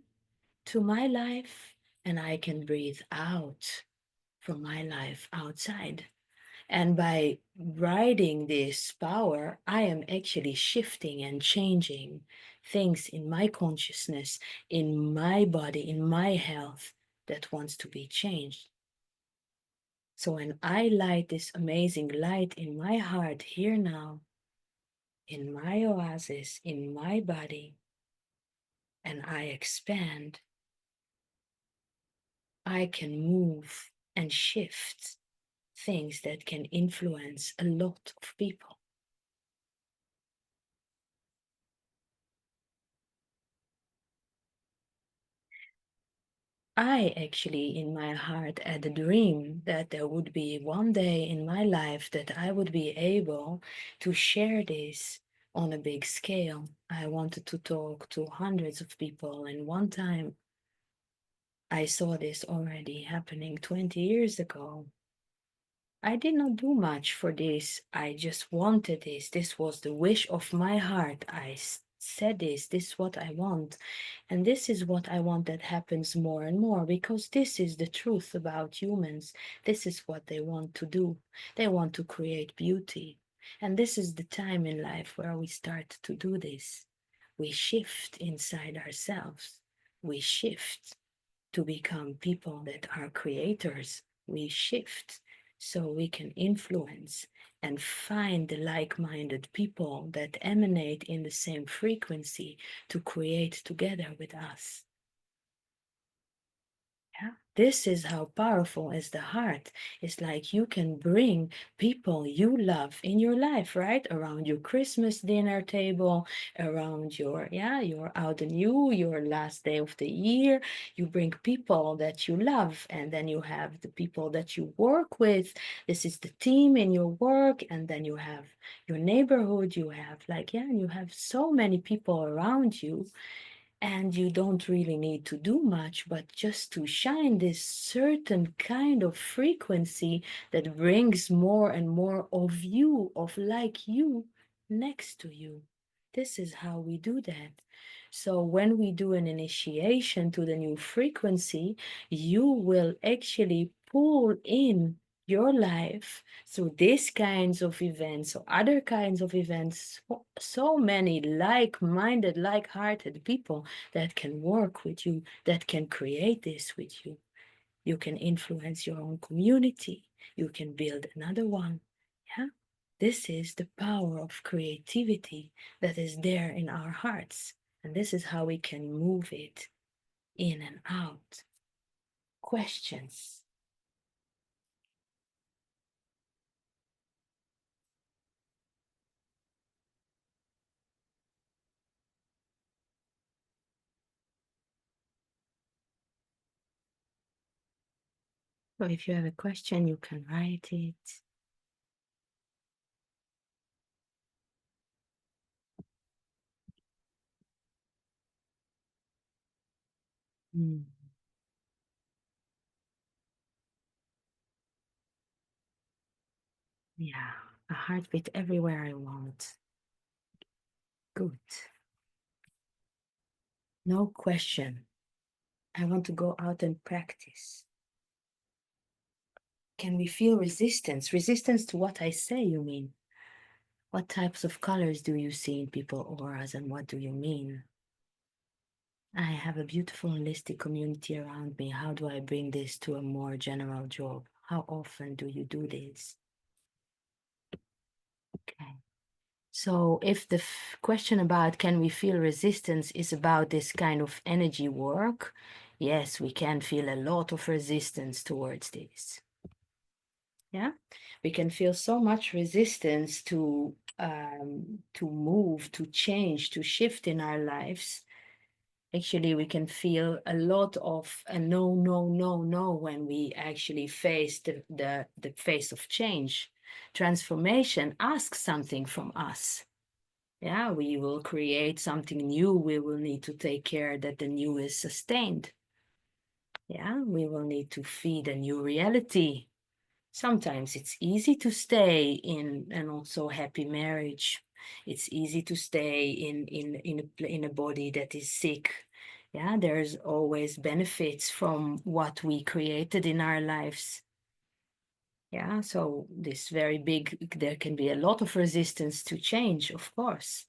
to my life and I can breathe out from my life outside. And by riding this power, I am actually shifting and changing things in my consciousness, in my body, in my health that wants to be changed. So when I light this amazing light in my heart here now, in my oasis, in my body, and I expand, I can move and shift things that can influence a lot of people. I actually, in my heart, had a dream that there would be one day in my life that I would be able to share this on a big scale. I wanted to talk to hundreds of people, and one time I saw this already happening 20 years ago. I did not do much for this. I just wanted this. This was the wish of my heart. I said this is what I want. And this is what I want that happens more and more, because this is the truth about humans. This is what they want to do. They want to create beauty. And this is the time in life where we start to do this. We shift inside ourselves. We shift to become people that are creators. We shift so we can influence and find the like-minded people that emanate in the same frequency to create together with us. Yeah, this is how powerful is the heart. It's like you can bring people you love in your life, right? Around your Christmas dinner table, around your out and your last day of the year. You bring people that you love, and then you have the people that you work with. This is the team in your work, and then you have your neighborhood. You have you have so many people around you, and you don't really need to do much, but just to shine this certain kind of frequency that brings more and more of you, of like you, next to you. This is how we do that. So when we do an initiation to the new frequency, you will actually pull in your life through these kinds of events or other kinds of events, so many like-minded, like-hearted people that can work with you, that can create this with you. You can influence your own community. You can build another one. Yeah. This is the power of creativity that is there in our hearts. And this is how we can move it in and out. Questions? So if you have a question, you can write it. Mm. Yeah, a heartbeat everywhere I want. Good. No question. I want to go out and practice. Can we feel resistance? Resistance to what I say, you mean? What types of colors do you see in people auras, and what do you mean? I have a beautiful holistic community around me. How do I bring this to a more general job? How often do you do this? Okay. So if the question about can we feel resistance is about this kind of energy work, yes, we can feel a lot of resistance towards this. Yeah, we can feel so much resistance to move, to change, to shift in our lives. Actually, we can feel a lot of a no, no, no, no when we actually face the face of change. Transformation asks something from us. Yeah, we will create something new. We will need to take care that the new is sustained. Yeah, we will need to feed a new reality. Sometimes it's easy to stay in an also happy marriage. It's easy to stay in a body that is sick. Yeah, there's always benefits from what we created in our lives. Yeah, so this very big, there can be a lot of resistance to change, of course.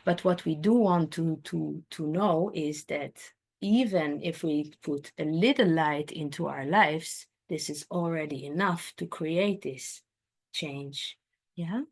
But what we do want to know is that even if we put a little light into our lives, this is already enough to create this change. Yeah.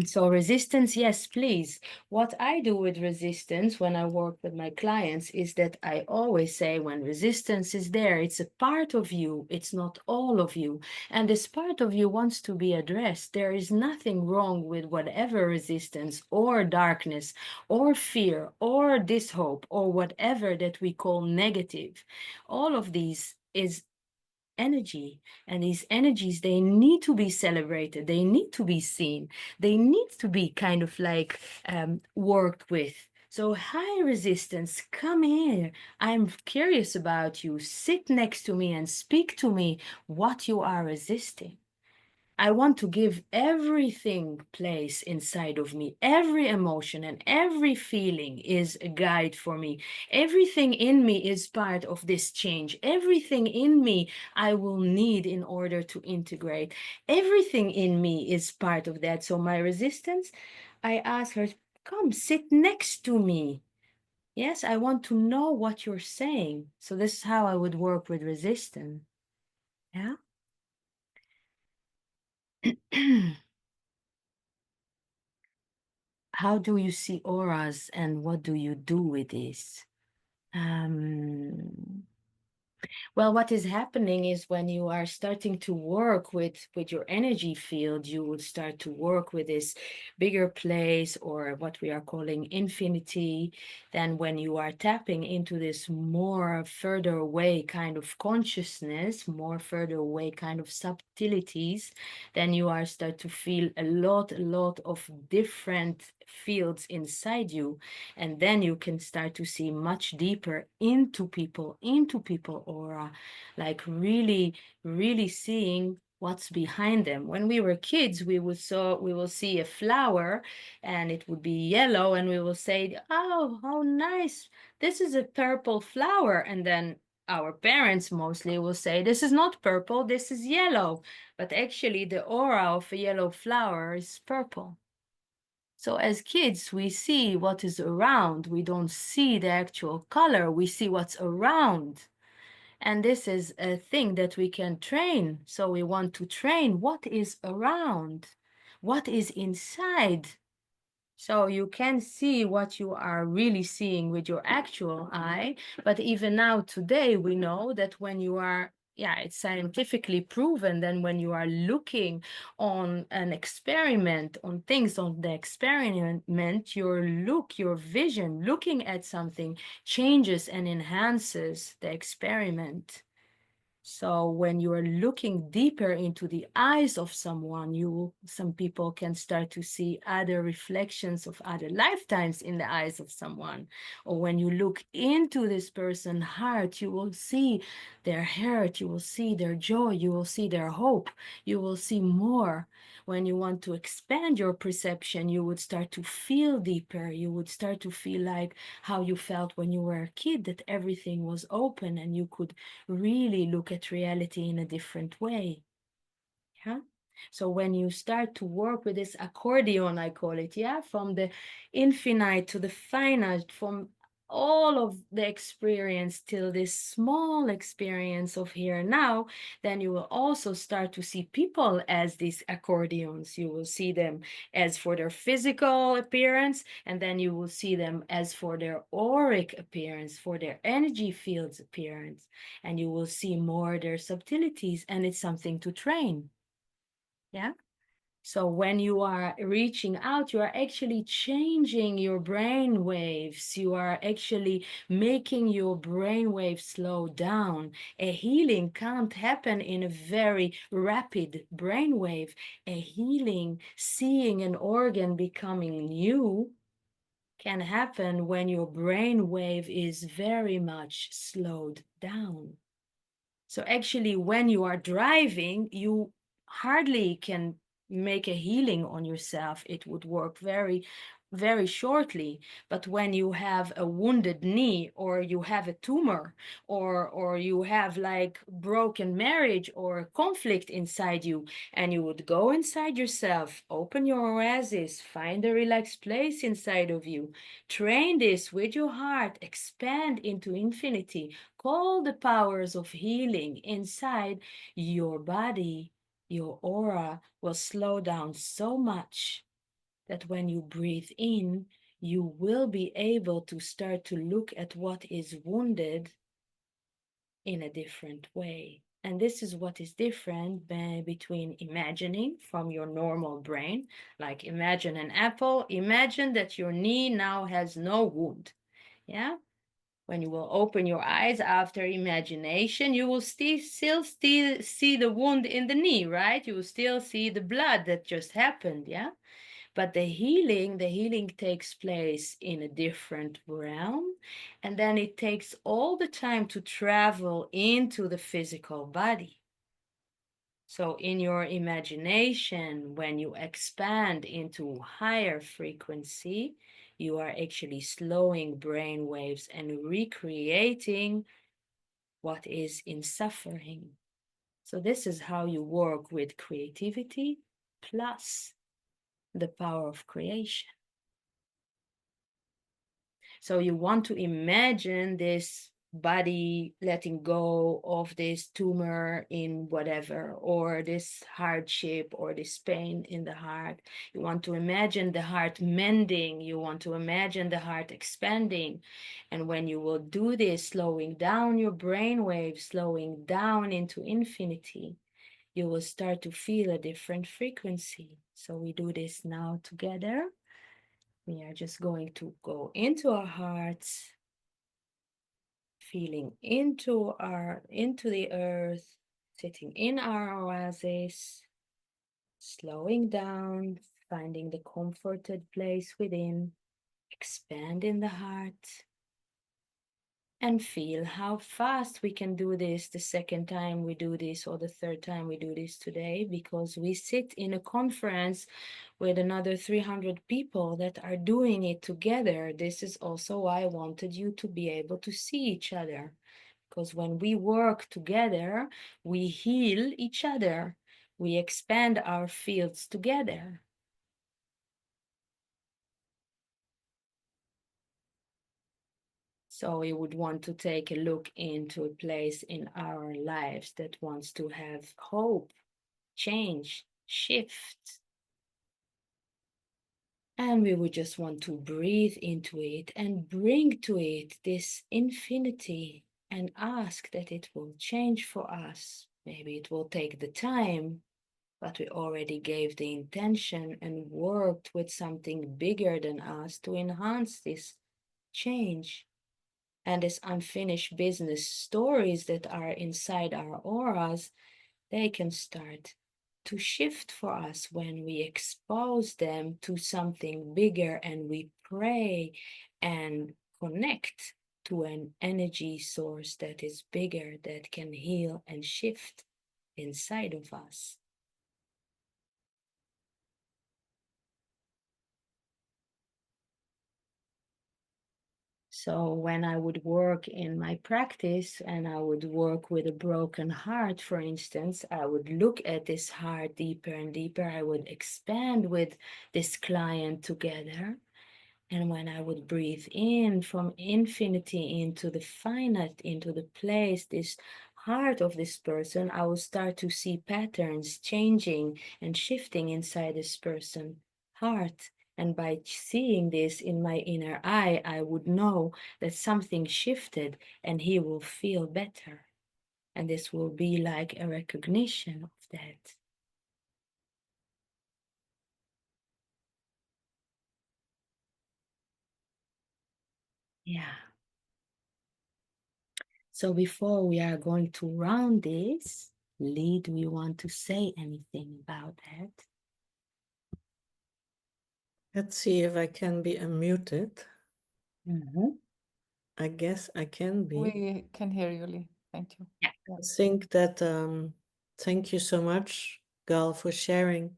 So resistance, yes, please. What I do with resistance when I work with my clients is that I always say when resistance is there, it's a part of you, it's not all of you. And this part of you wants to be addressed. There is nothing wrong with whatever resistance or darkness or fear or dishope or whatever that we call negative. All of these is energy, and these energies, they need to be celebrated, they need to be seen, they need to be kind of like worked with. So high resistance, come here, I'm curious about you, sit next to me and speak to me what you are resisting. I want to give everything place inside of me. Every emotion and every feeling is a guide for me. Everything in me is part of this change. Everything in me I will need in order to integrate. Everything in me is part of that. So my resistance, I ask her, come sit next to me. Yes, I want to know what you're saying. So this is how I would work with resistance. Yeah. How do you see auras and what do you do with this? Well, what is happening is when you are starting to work with your energy field, you would start to work with this bigger place, or what we are calling infinity. Then when you are tapping into this more further away kind of consciousness, more further away kind of subtleties, then you are start to feel a lot of different fields inside you. And then you can start to see much deeper into people aura, like really seeing what's behind them. When we were kids, we will see a flower and it would be yellow, and we will say, oh, how nice, this is a purple flower. And then our parents mostly will say, this is not purple, this is yellow. But actually the aura of a yellow flower is purple. So as kids, we see what is around. We don't see the actual color. We see what's around. And this is a thing that we can train. So we want to train what is around, what is inside. So you can see what you are really seeing with your actual eye. But even now, today, we know that when you are, yeah, it's scientifically proven that when you are looking on an experiment, on things on the experiment, your look, your vision, looking at something changes and enhances the experiment. So when you are looking deeper into the eyes of someone, some people can start to see other reflections of other lifetimes in the eyes of someone. Or when you look into this person's heart, you will see their hurt, you will see their joy, you will see their hope, you will see more. When you want to expand your perception, you would start to feel deeper. You would start to feel like how you felt when you were a kid, that everything was open and you could really look at reality in a different way. Yeah. So when you start to work with this accordion, I call it, yeah, from the infinite to the finite, from all of the experience till this small experience of here and now, then you will also start to see people as these accordions. You will see them as for their physical appearance, and then you will see them as for their auric appearance, for their energy fields appearance, and you will see more their subtleties, and it's something to train. Yeah. So when you are reaching out, you are actually changing your brain waves. You are actually making your brain waves slow down. A healing can't happen in a very rapid brain wave. A healing, seeing an organ becoming new, can happen when your brain wave is very much slowed down. So actually, when you are driving, you hardly can make a healing on yourself. It would work very shortly. But when you have a wounded knee, or you have a tumor, or you have like broken marriage or conflict inside you, and you would go inside yourself, open your oasis, find a relaxed place inside of you, train this with your heart, expand into infinity, call the powers of healing inside your body, your aura will slow down so much that when you breathe in, you will be able to start to look at what is wounded in a different way. And this is what is different between imagining from your normal brain, like imagine an apple, imagine that your knee now has no wound. Yeah. When you will open your eyes after imagination, you will still see the wound in the knee, right? You will still see the blood that just happened, yeah? But the healing takes place in a different realm, and then it takes all the time to travel into the physical body. So in your imagination, when you expand into higher frequency, you are actually slowing brain waves and recreating what is in suffering. So this is how you work with creativity plus the power of creation. So you want to imagine this body letting go of this tumor in whatever, or this hardship, or this pain in the heart. You want to imagine the heart mending, you want to imagine the heart expanding. And when you will do this, slowing down your brain waves, slowing down into infinity, you will start to feel a different frequency. So we do this now together. We are just going to go into our hearts, feeling into the earth, sitting in our oasis, slowing down, finding the comforted place within, expand in the heart, and feel how fast we can do this the second time we do this, or the third time we do this today, because we sit in a conference with another 300 people that are doing it together. This is also why I wanted you to be able to see each other, because when we work together, we heal each other. We expand our fields together. So we would want to take a look into a place in our lives that wants to have hope, change, shift. And we would just want to breathe into it and bring to it this infinity and ask that it will change for us. Maybe it will take the time, but we already gave the intention and worked with something bigger than us to enhance this change. And these unfinished business stories that are inside our auras, they can start to shift for us when we expose them to something bigger and we pray and connect to an energy source that is bigger, that can heal and shift inside of us. So when I would work in my practice and I would work with a broken heart, for instance, I would look at this heart deeper and deeper. I would expand with this client together. And when I would breathe in from infinity into the finite, into the place, this heart of this person, I will start to see patterns changing and shifting inside this person's heart. And by seeing this in my inner eye, I would know that something shifted and he will feel better. And this will be like a recognition of that. Yeah. So before we are going to round this, Lee, do you want to say anything about that? Let's see if I can be unmuted. I guess I can be. We can hear you, Lee. Thank you. Yeah. I think that thank you so much, Gal, for sharing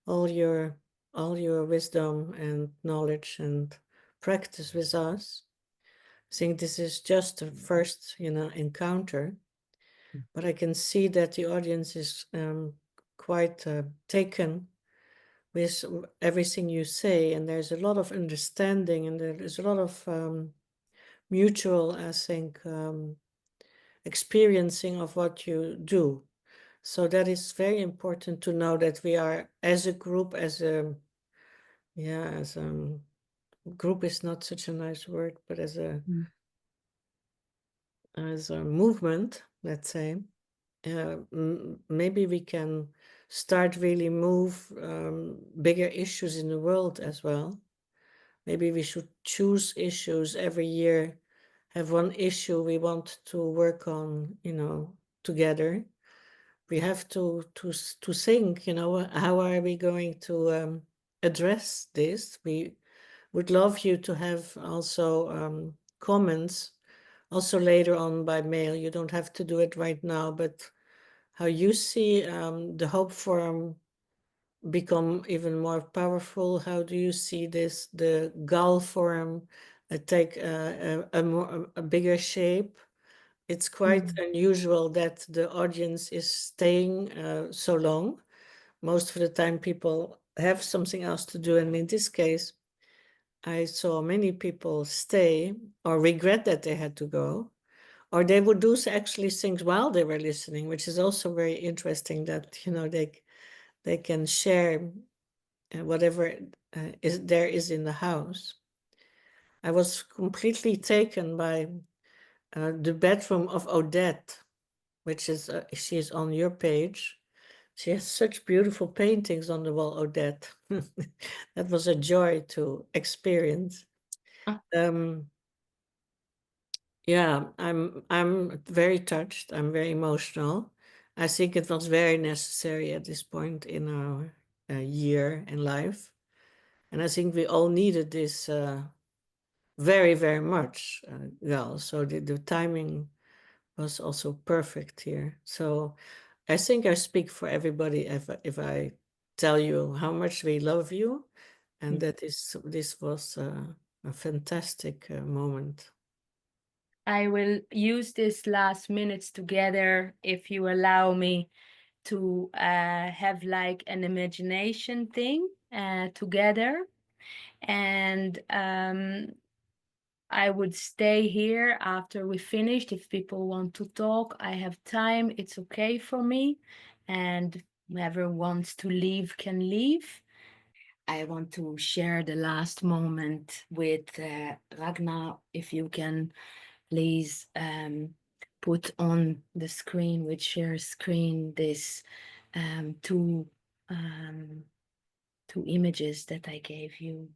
all your wisdom and knowledge and practice with us. I think this is just a first, encounter, but I can see that the audience is quite taken with everything you say, and there's a lot of understanding, and there is a lot of mutual, I think, experiencing of what you do. So that is very important to know that we are, as a group, as a group is not such a nice word, but as a movement, let's say, maybe we can start really move bigger issues in the world as well. Maybe we should choose issues every year, have one issue we want to work on, together. We have to think, how are we going to address this? We would love you to have also comments, also later on by mail. You don't have to do it right now, but how you see the hope form become even more powerful. How do you see this, the gal form, take a bigger shape? It's quite unusual that the audience is staying so long. Most of the time people have something else to do, and in this case I saw many people stay or regret that they had to go. or they would do actually things while they were listening, which is also very interesting. That they can share whatever is in the house. I was completely taken by the bedroom of Odette, which is she is on your page. She has such beautiful paintings on the wall, Odette. That was a joy to experience. Um, yeah, I'm very touched. I'm very emotional. I think it was very necessary at this point in our year in life, and I think we all needed this very, very much, Gal. So the timing was also perfect here. So I think I speak for everybody if I tell you how much we love you, and that this was a fantastic moment. I will use this last minutes together, if you allow me, to have like an imagination thing together. And I would stay here after we finished. If people want to talk, I have time. It's okay for me. And whoever wants to leave can leave. I want to share the last moment with Ragnar. If you can please put on the screen, with share screen, this two images that I gave you.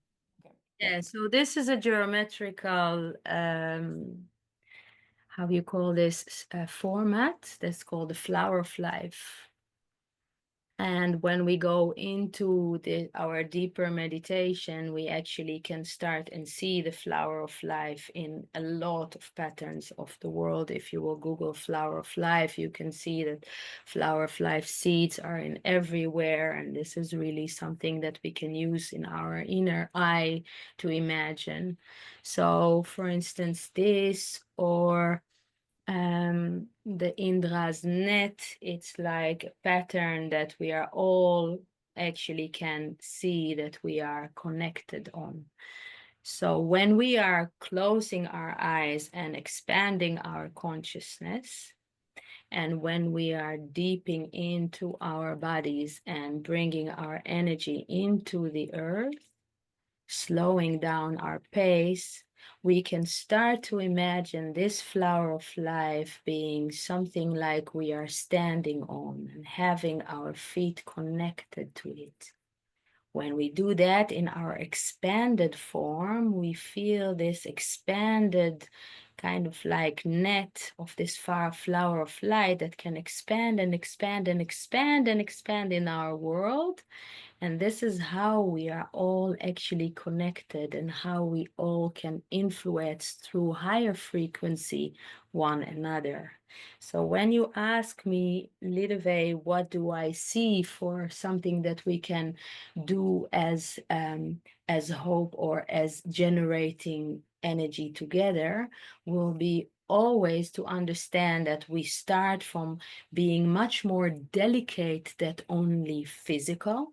Yeah, so this is a geometrical, how you call this, format that's called the flower of life. And when we go into our deeper meditation, we actually can start and see the flower of life in a lot of patterns of the world. If you will Google flower of life, you can see that flower of life seeds are in everywhere. And this is really something that we can use in our inner eye to imagine. So for instance, this, or the Indra's net, it's like a pattern that we are all actually can see that we are connected on. So when we are closing our eyes and expanding our consciousness, and when we are deeping into our bodies and bringing our energy into the earth, slowing down our pace, we can start to imagine this flower of life being something like we are standing on and having our feet connected to it. When we do that in our expanded form, we feel this expanded kind of like net of this far flower of light that can expand and expand and expand and expand in our world. And this is how we are all actually connected, and how we all can influence through higher frequency one another. So when you ask me, Lidove, what do I see for something that we can do as hope, or as generating energy together, will be always to understand that we start from being much more delicate than only physical.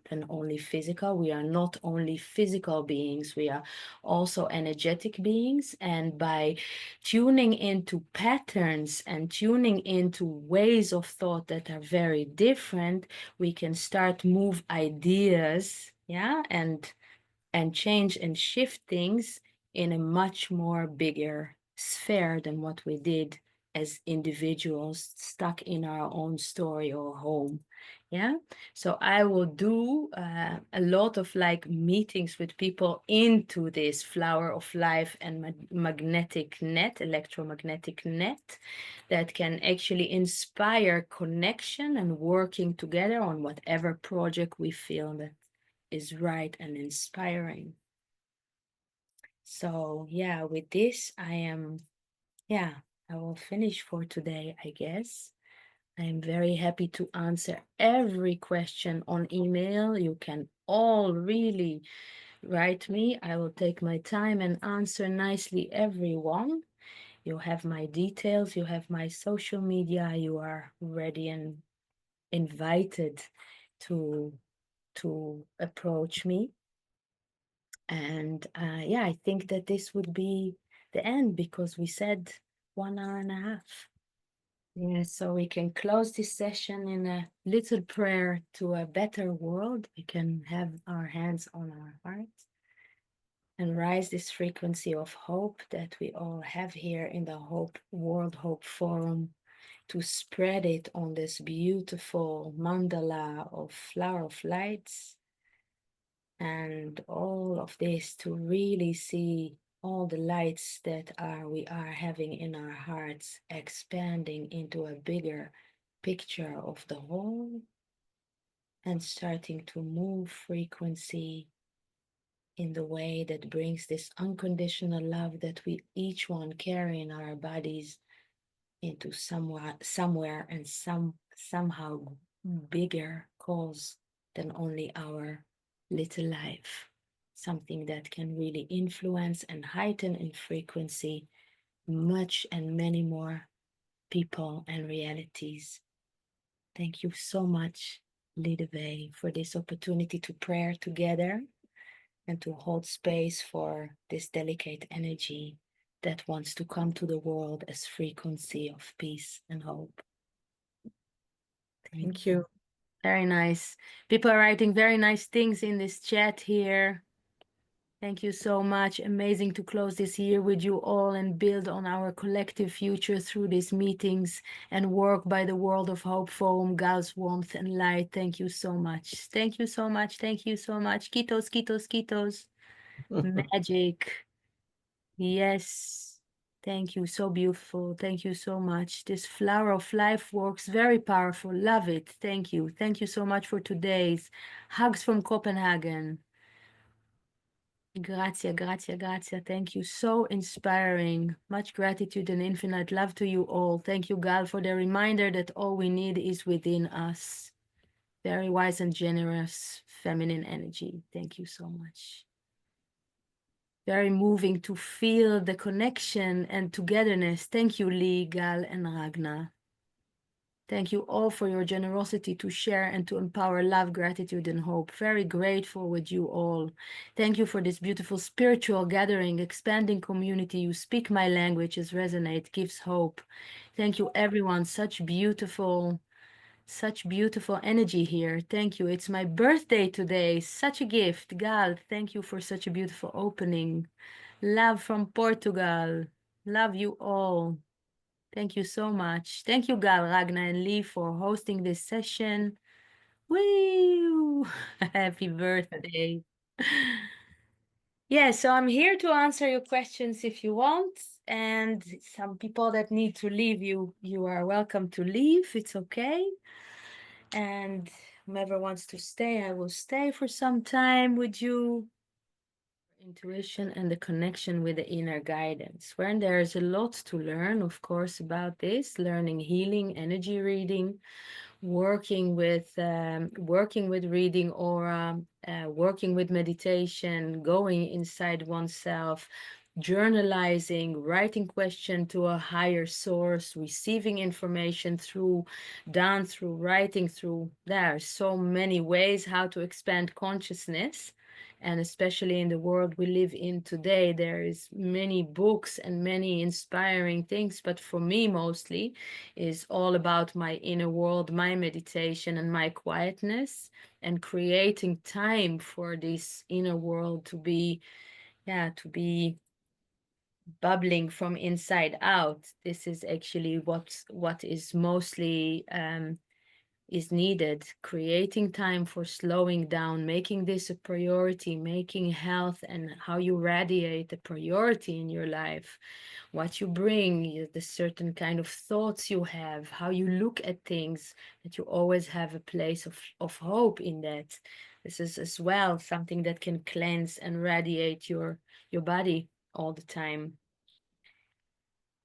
We are not only physical beings, we are also energetic beings. And by tuning into patterns and tuning into ways of thought that are very different, we can start move ideas, yeah, and change and shift things in a much more bigger sphere than what we did as individuals stuck in our own story or home. Yeah, so I will do a lot of like meetings with people into this flower of life and magnetic net, electromagnetic net, that can actually inspire connection and working together on whatever project we feel that is right and inspiring. So yeah, with this, I will finish for today, I guess. I'm very happy to answer every question on email. You can all really write me. I will take my time and answer nicely everyone. You have my details, you have my social media, you are ready and invited to approach me. And I think that this would be the end, because we said 1 hour and a half. Yeah, so we can close this session in a little prayer to a better world. We can have our hands on our hearts and rise this frequency of hope that we all have here in the Hope World Hope Forum, to spread it on this beautiful mandala of flower of lights, and all of this to really see all the lights that we are having in our hearts expanding into a bigger picture of the whole, and starting to move frequency in the way that brings this unconditional love that we each one carry in our bodies into somewhere and somehow bigger cause than only our little life. Something that can really influence and heighten in frequency much and many more people and realities. Thank you so much, Lideway, for this opportunity to pray together and to hold space for this delicate energy that wants to come to the world as frequency of peace and hope. Thank you. Very nice. People are writing very nice things in this chat here. Thank you so much. Amazing to close this year with you all and build on our collective future through these meetings and work by the world of hope, foam, God's warmth and light. Thank you so much. Thank you so much. Thank you so much. Kitos, kitos, kitos. Magic. Yes. Thank you. So beautiful. Thank you so much. This flower of life works very powerful. Love it. Thank you. Thank you so much for today's hugs from Copenhagen. Grazie, grazie, grazie. Thank you. So inspiring. Much gratitude and infinite love to you all. Thank you, Gal, for the reminder that all we need is within us. Very wise and generous feminine energy. Thank you so much. Very moving to feel the connection and togetherness. Thank you, Lee, Gal, and Ragna. Thank you all for your generosity to share and to empower love, gratitude, and hope. Very grateful with you all. Thank you for this beautiful spiritual gathering, expanding community. You speak my languages, resonate, gives hope. Thank you, everyone. Such beautiful energy here. Thank you. It's my birthday today. Such a gift. Gal, thank you for such a beautiful opening. Love from Portugal. Love you all. Thank you so much. Thank you, Gal, Ragna, and Lee for hosting this session. Woo! Happy birthday. Yeah, so I'm here to answer your questions if you want. And some people that need to leave, you are welcome to leave. It's okay. And whoever wants to stay, I will stay for some time with you. Intuition and the connection with the inner guidance, where there's a lot to learn, of course, about this, learning healing, energy reading, working with reading aura, working with meditation, going inside oneself, journalizing, writing question to a higher source, receiving information through writing, through, there are so many ways how to expand consciousness. And especially in the world we live in today, there is many books and many inspiring things, but for me mostly is all about my inner world, my meditation and my quietness, and creating time for this inner world to be bubbling from inside out. This is actually what is mostly is needed, creating time for slowing down, making this a priority, making health and how you radiate a priority in your life, what you bring, the certain kind of thoughts you have, how you look at things, that you always have a place of hope in that. This is as well something that can cleanse and radiate your body all the time.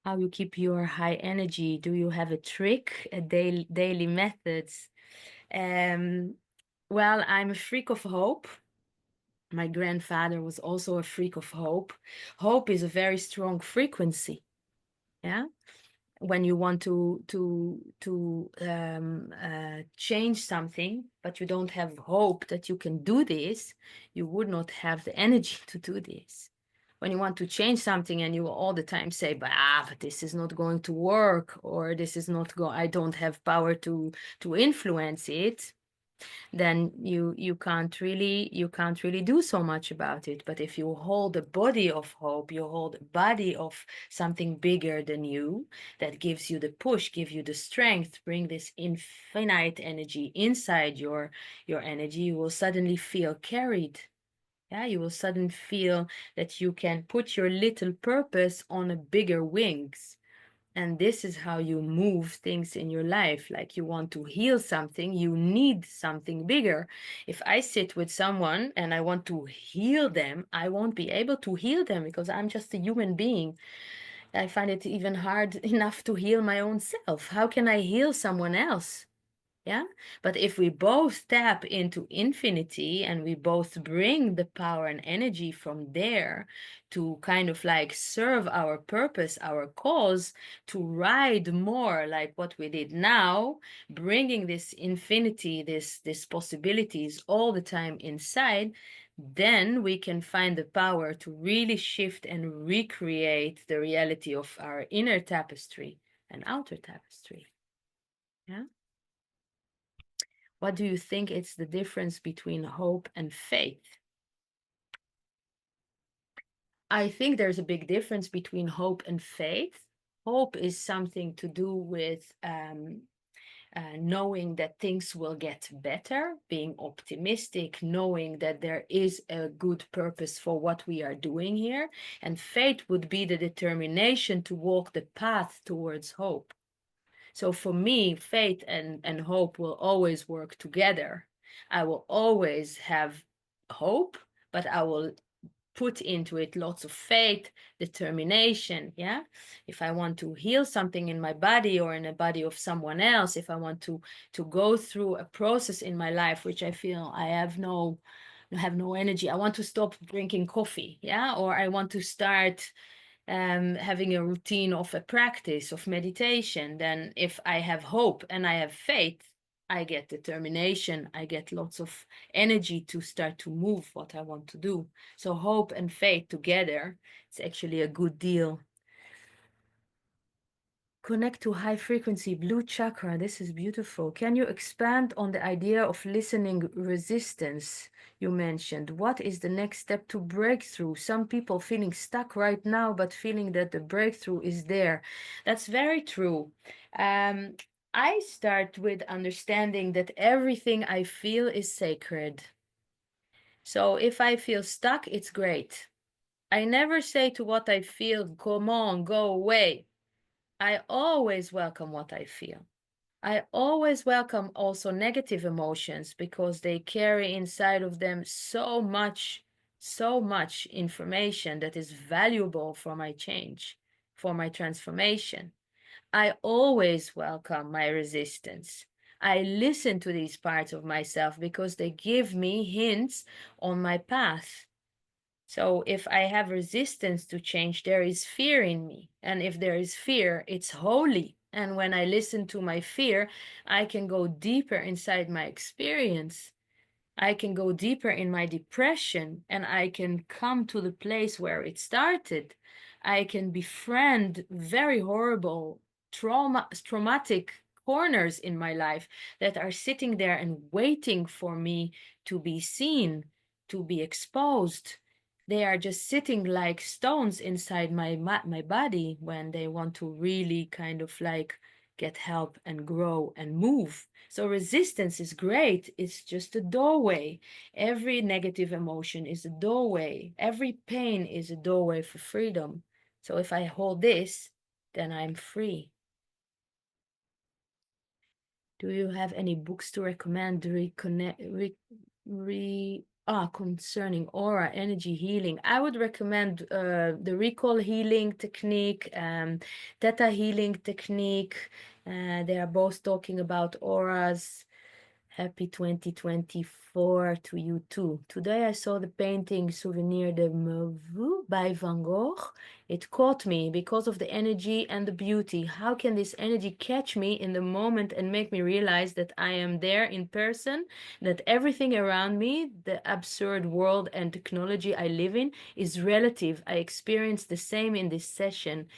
How you keep your high energy. Do you have a trick, a daily methods? Well, I'm a freak of hope. My grandfather was also a freak of hope. Hope is a very strong frequency. Yeah. When you want to change something, but you don't have hope that you can do this, you would not have the energy to do this. when you want to change something and you will all the time say, but this is not going to work, or this is not I don't have power to influence it, then you can't really do so much about it. But if you hold a body of hope, you hold a body of something bigger than you that gives you the push, give you the strength, bring this infinite energy inside your energy, you will suddenly feel carried. Yeah, you will suddenly feel that you can put your little purpose on a bigger wings. And this is how you move things in your life. Like you want to heal something, you need something bigger. If I sit with someone and I want to heal them, I won't be able to heal them because I'm just a human being. I find it even hard enough to heal my own self. How can I heal someone else? Yeah. But if we both tap into infinity and we both bring the power and energy from there to kind of like serve our purpose, our cause, to ride more like what we did now, bringing this infinity, this possibilities all the time inside, then we can find the power to really shift and recreate the reality of our inner tapestry and outer tapestry. Yeah. What do you think is the difference between hope and faith? I think there's a big difference between hope and faith. Hope is something to do with knowing that things will get better, being optimistic, knowing that there is a good purpose for what we are doing here. And faith would be the determination to walk the path towards hope. So for me, faith and hope will always work together. I will always have hope, but I will put into it lots of faith, determination. Yeah. If I want to heal something in my body or in the body of someone else, if I want to go through a process in my life, which I feel I have no energy. I want to stop drinking coffee. Yeah. Or I want to start having a routine of a practice of meditation, then if I have hope and I have faith, I get determination, I get lots of energy to start to move what I want to do. So hope and faith together, it's actually a good deal. Connect to high frequency, blue chakra. This is beautiful. Can you expand on the idea of listening resistance you mentioned? What is the next step to breakthrough? Some people feeling stuck right now, but feeling that the breakthrough is there. That's very true. I start with understanding that everything I feel is sacred. So if I feel stuck, it's great. I never say to what I feel, come on, go away. I always welcome what I feel. I always welcome also negative emotions because they carry inside of them so much information that is valuable for my change, for my transformation. I always welcome my resistance. I listen to these parts of myself because they give me hints on my path. So if I have resistance to change, there is fear in me. And if there is fear, it's holy. And when I listen to my fear, I can go deeper inside my experience. I can go deeper in my depression and I can come to the place where it started. I can befriend very horrible, traumatic corners in my life that are sitting there and waiting for me to be seen, to be exposed. They are just sitting like stones inside my body when they want to really kind of like get help and grow and move. So resistance is great. It's just a doorway. Every negative emotion is a doorway. Every pain is a doorway for freedom. So if I hold this, then I'm free. Do you have any books to recommend concerning aura energy healing? I would recommend the recall healing technique, theta healing technique. They are both talking about auras. Happy 2024 to you too. Today I saw the painting Souvenir de Mauve by Van Gogh. It caught me because of the energy and the beauty. How can this energy catch me in the moment and make me realize that I am there in person, that everything around me, the absurd world and technology I live in, is relative. I experienced the same in this session.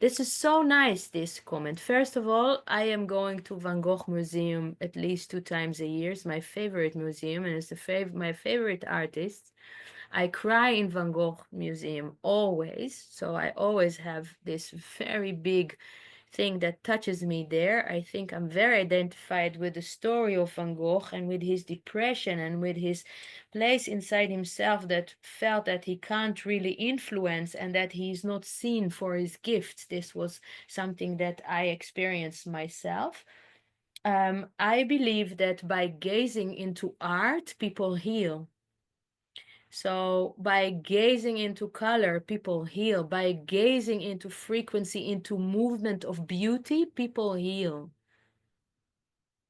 This is so nice, this comment. First of all, I am going to Van Gogh Museum at least 2 times a year. It's my favorite museum and it's my favorite artist. I cry in Van Gogh Museum always, so I always have this very big thing that touches me there. I think I'm very identified with the story of Van Gogh and with his depression and with his place inside himself that felt that he can't really influence and that he's not seen for his gifts. This was something that I experienced myself. I believe that by gazing into art, people heal. So by gazing into color, people heal. By gazing into frequency, into movement of beauty, people heal.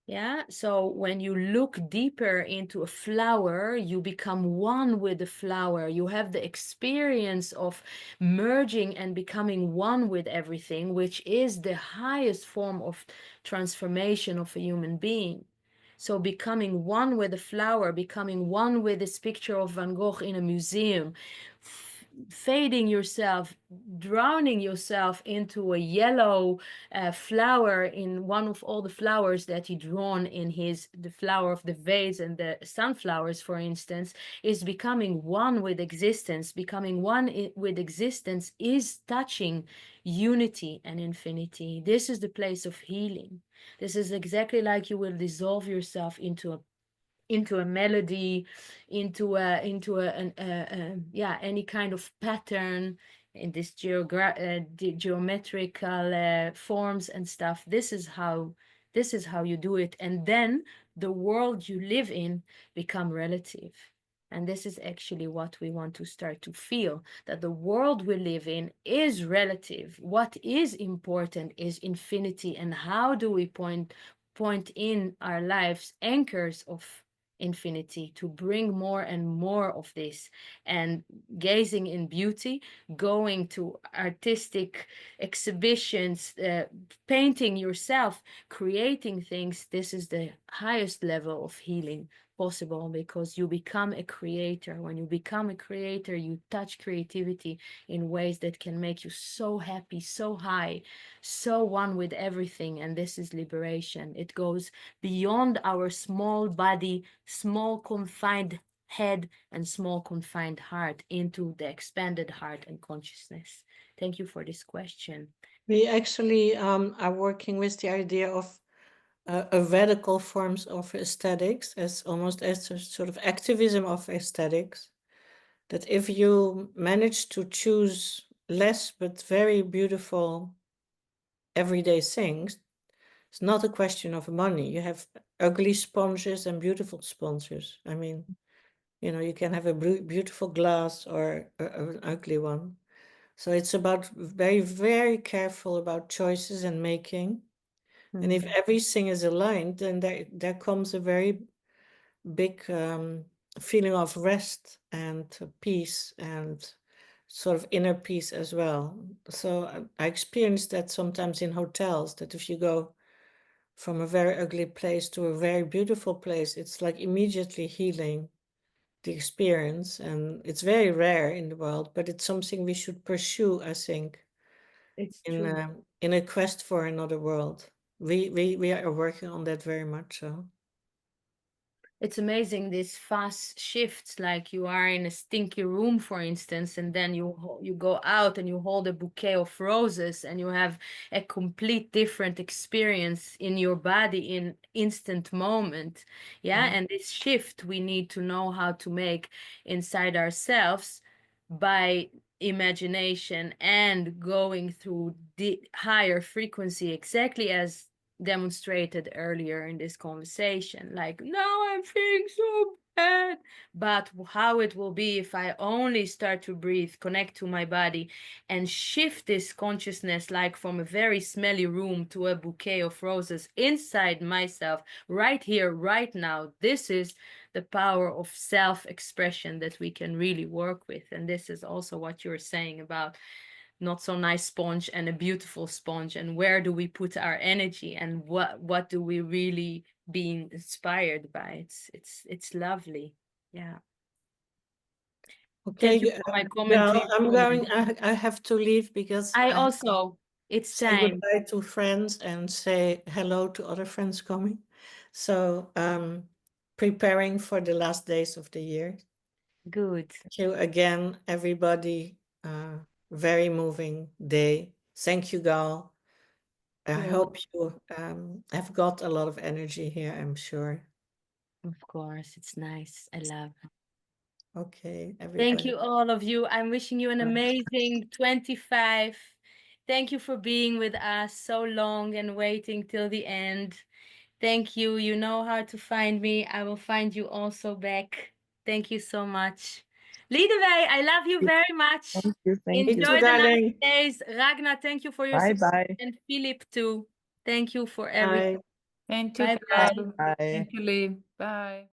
Yeah, so when you look deeper into a flower, you become one with the flower. You have the experience of merging and becoming one with everything, which is the highest form of transformation of a human being. So becoming one with the flower, becoming one with this picture of Van Gogh in a museum, fading yourself, drowning yourself into a yellow flower in one of all the flowers that he drawn in the flower of the vase and the sunflowers, for instance, is becoming one with existence. Becoming one with existence is touching unity and infinity. This is the place of healing. This is exactly like you will dissolve yourself into a melody, into any kind of pattern in this geometrical forms and stuff. This is how you do it, and then the world you live in become relative. And this is actually what we want to start to feel, that the world we live in is relative. What is important is infinity. And how do we point in our lives anchors of infinity to bring more and more of this, and gazing in beauty, going to artistic exhibitions, painting yourself, creating things. This is the highest level of healing possible, because you become a creator. When you become a creator, you touch creativity in ways that can make you so happy, so high, so one with everything. And this is liberation. It goes beyond our small body, small confined head, and small confined heart into the expanded heart and consciousness. Thank you for this question. We actually are working with the idea of a radical forms of aesthetics as almost as a sort of activism of aesthetics. That if you manage to choose less but very beautiful everyday things, it's not a question of money. You have ugly sponsors and beautiful sponsors. I mean, you can have a beautiful glass or an ugly one. So it's about very, very careful about choices and making. And if everything is aligned, then there comes a very big feeling of rest and peace and sort of inner peace as well. So I experienced that sometimes in hotels, that if you go from a very ugly place to a very beautiful place, it's like immediately healing the experience. And it's very rare in the world, but it's something we should pursue, I think, It's in true. in a quest for another world. We are working on that very much so. It's amazing, these fast shifts, like you are in a stinky room, for instance, and then you go out and you hold a bouquet of roses and you have a complete different experience in your body in instant moment. Yeah, and this shift we need to know how to make inside ourselves by imagination and going through the higher frequency, exactly as demonstrated earlier in this conversation. Like, now I'm feeling so But how it will be if I only start to breathe, connect to my body, and shift this consciousness like from a very smelly room to a bouquet of roses inside myself, right here, right now. This is the power of self-expression that we can really work with. And this is also what you're saying about not so nice sponge and a beautiful sponge, and where do we put our energy, and what do we really be inspired by. It's lovely. Yeah. Okay, Thank you for my well, commentary. I'm going. I have to leave because I I have also, it's say time. goodbye to friends and say hello to other friends coming. So preparing for the last days of the year. Good. Thank you again, everybody. Very moving day. Thank you, Gal. I Good. hope you have got a lot of energy here, I'm sure. Of course, it's nice. I love it. Okay, Thank everybody. you, all of you. I'm wishing you an Bye. amazing 25. Thank you for being with us so long and waiting till the end. Thank you. You know how to find me. I will find you also back. Thank you so much. Liedewij, I love you very much. Thank you. Me too, Enjoy the darling. nice days. Ragnar, thank you for your Bye support. bye. And Philip too. Thank you for everything. Bye. Thank you, Bye bye. Carol. Bye. Thank you, Lee. Bye.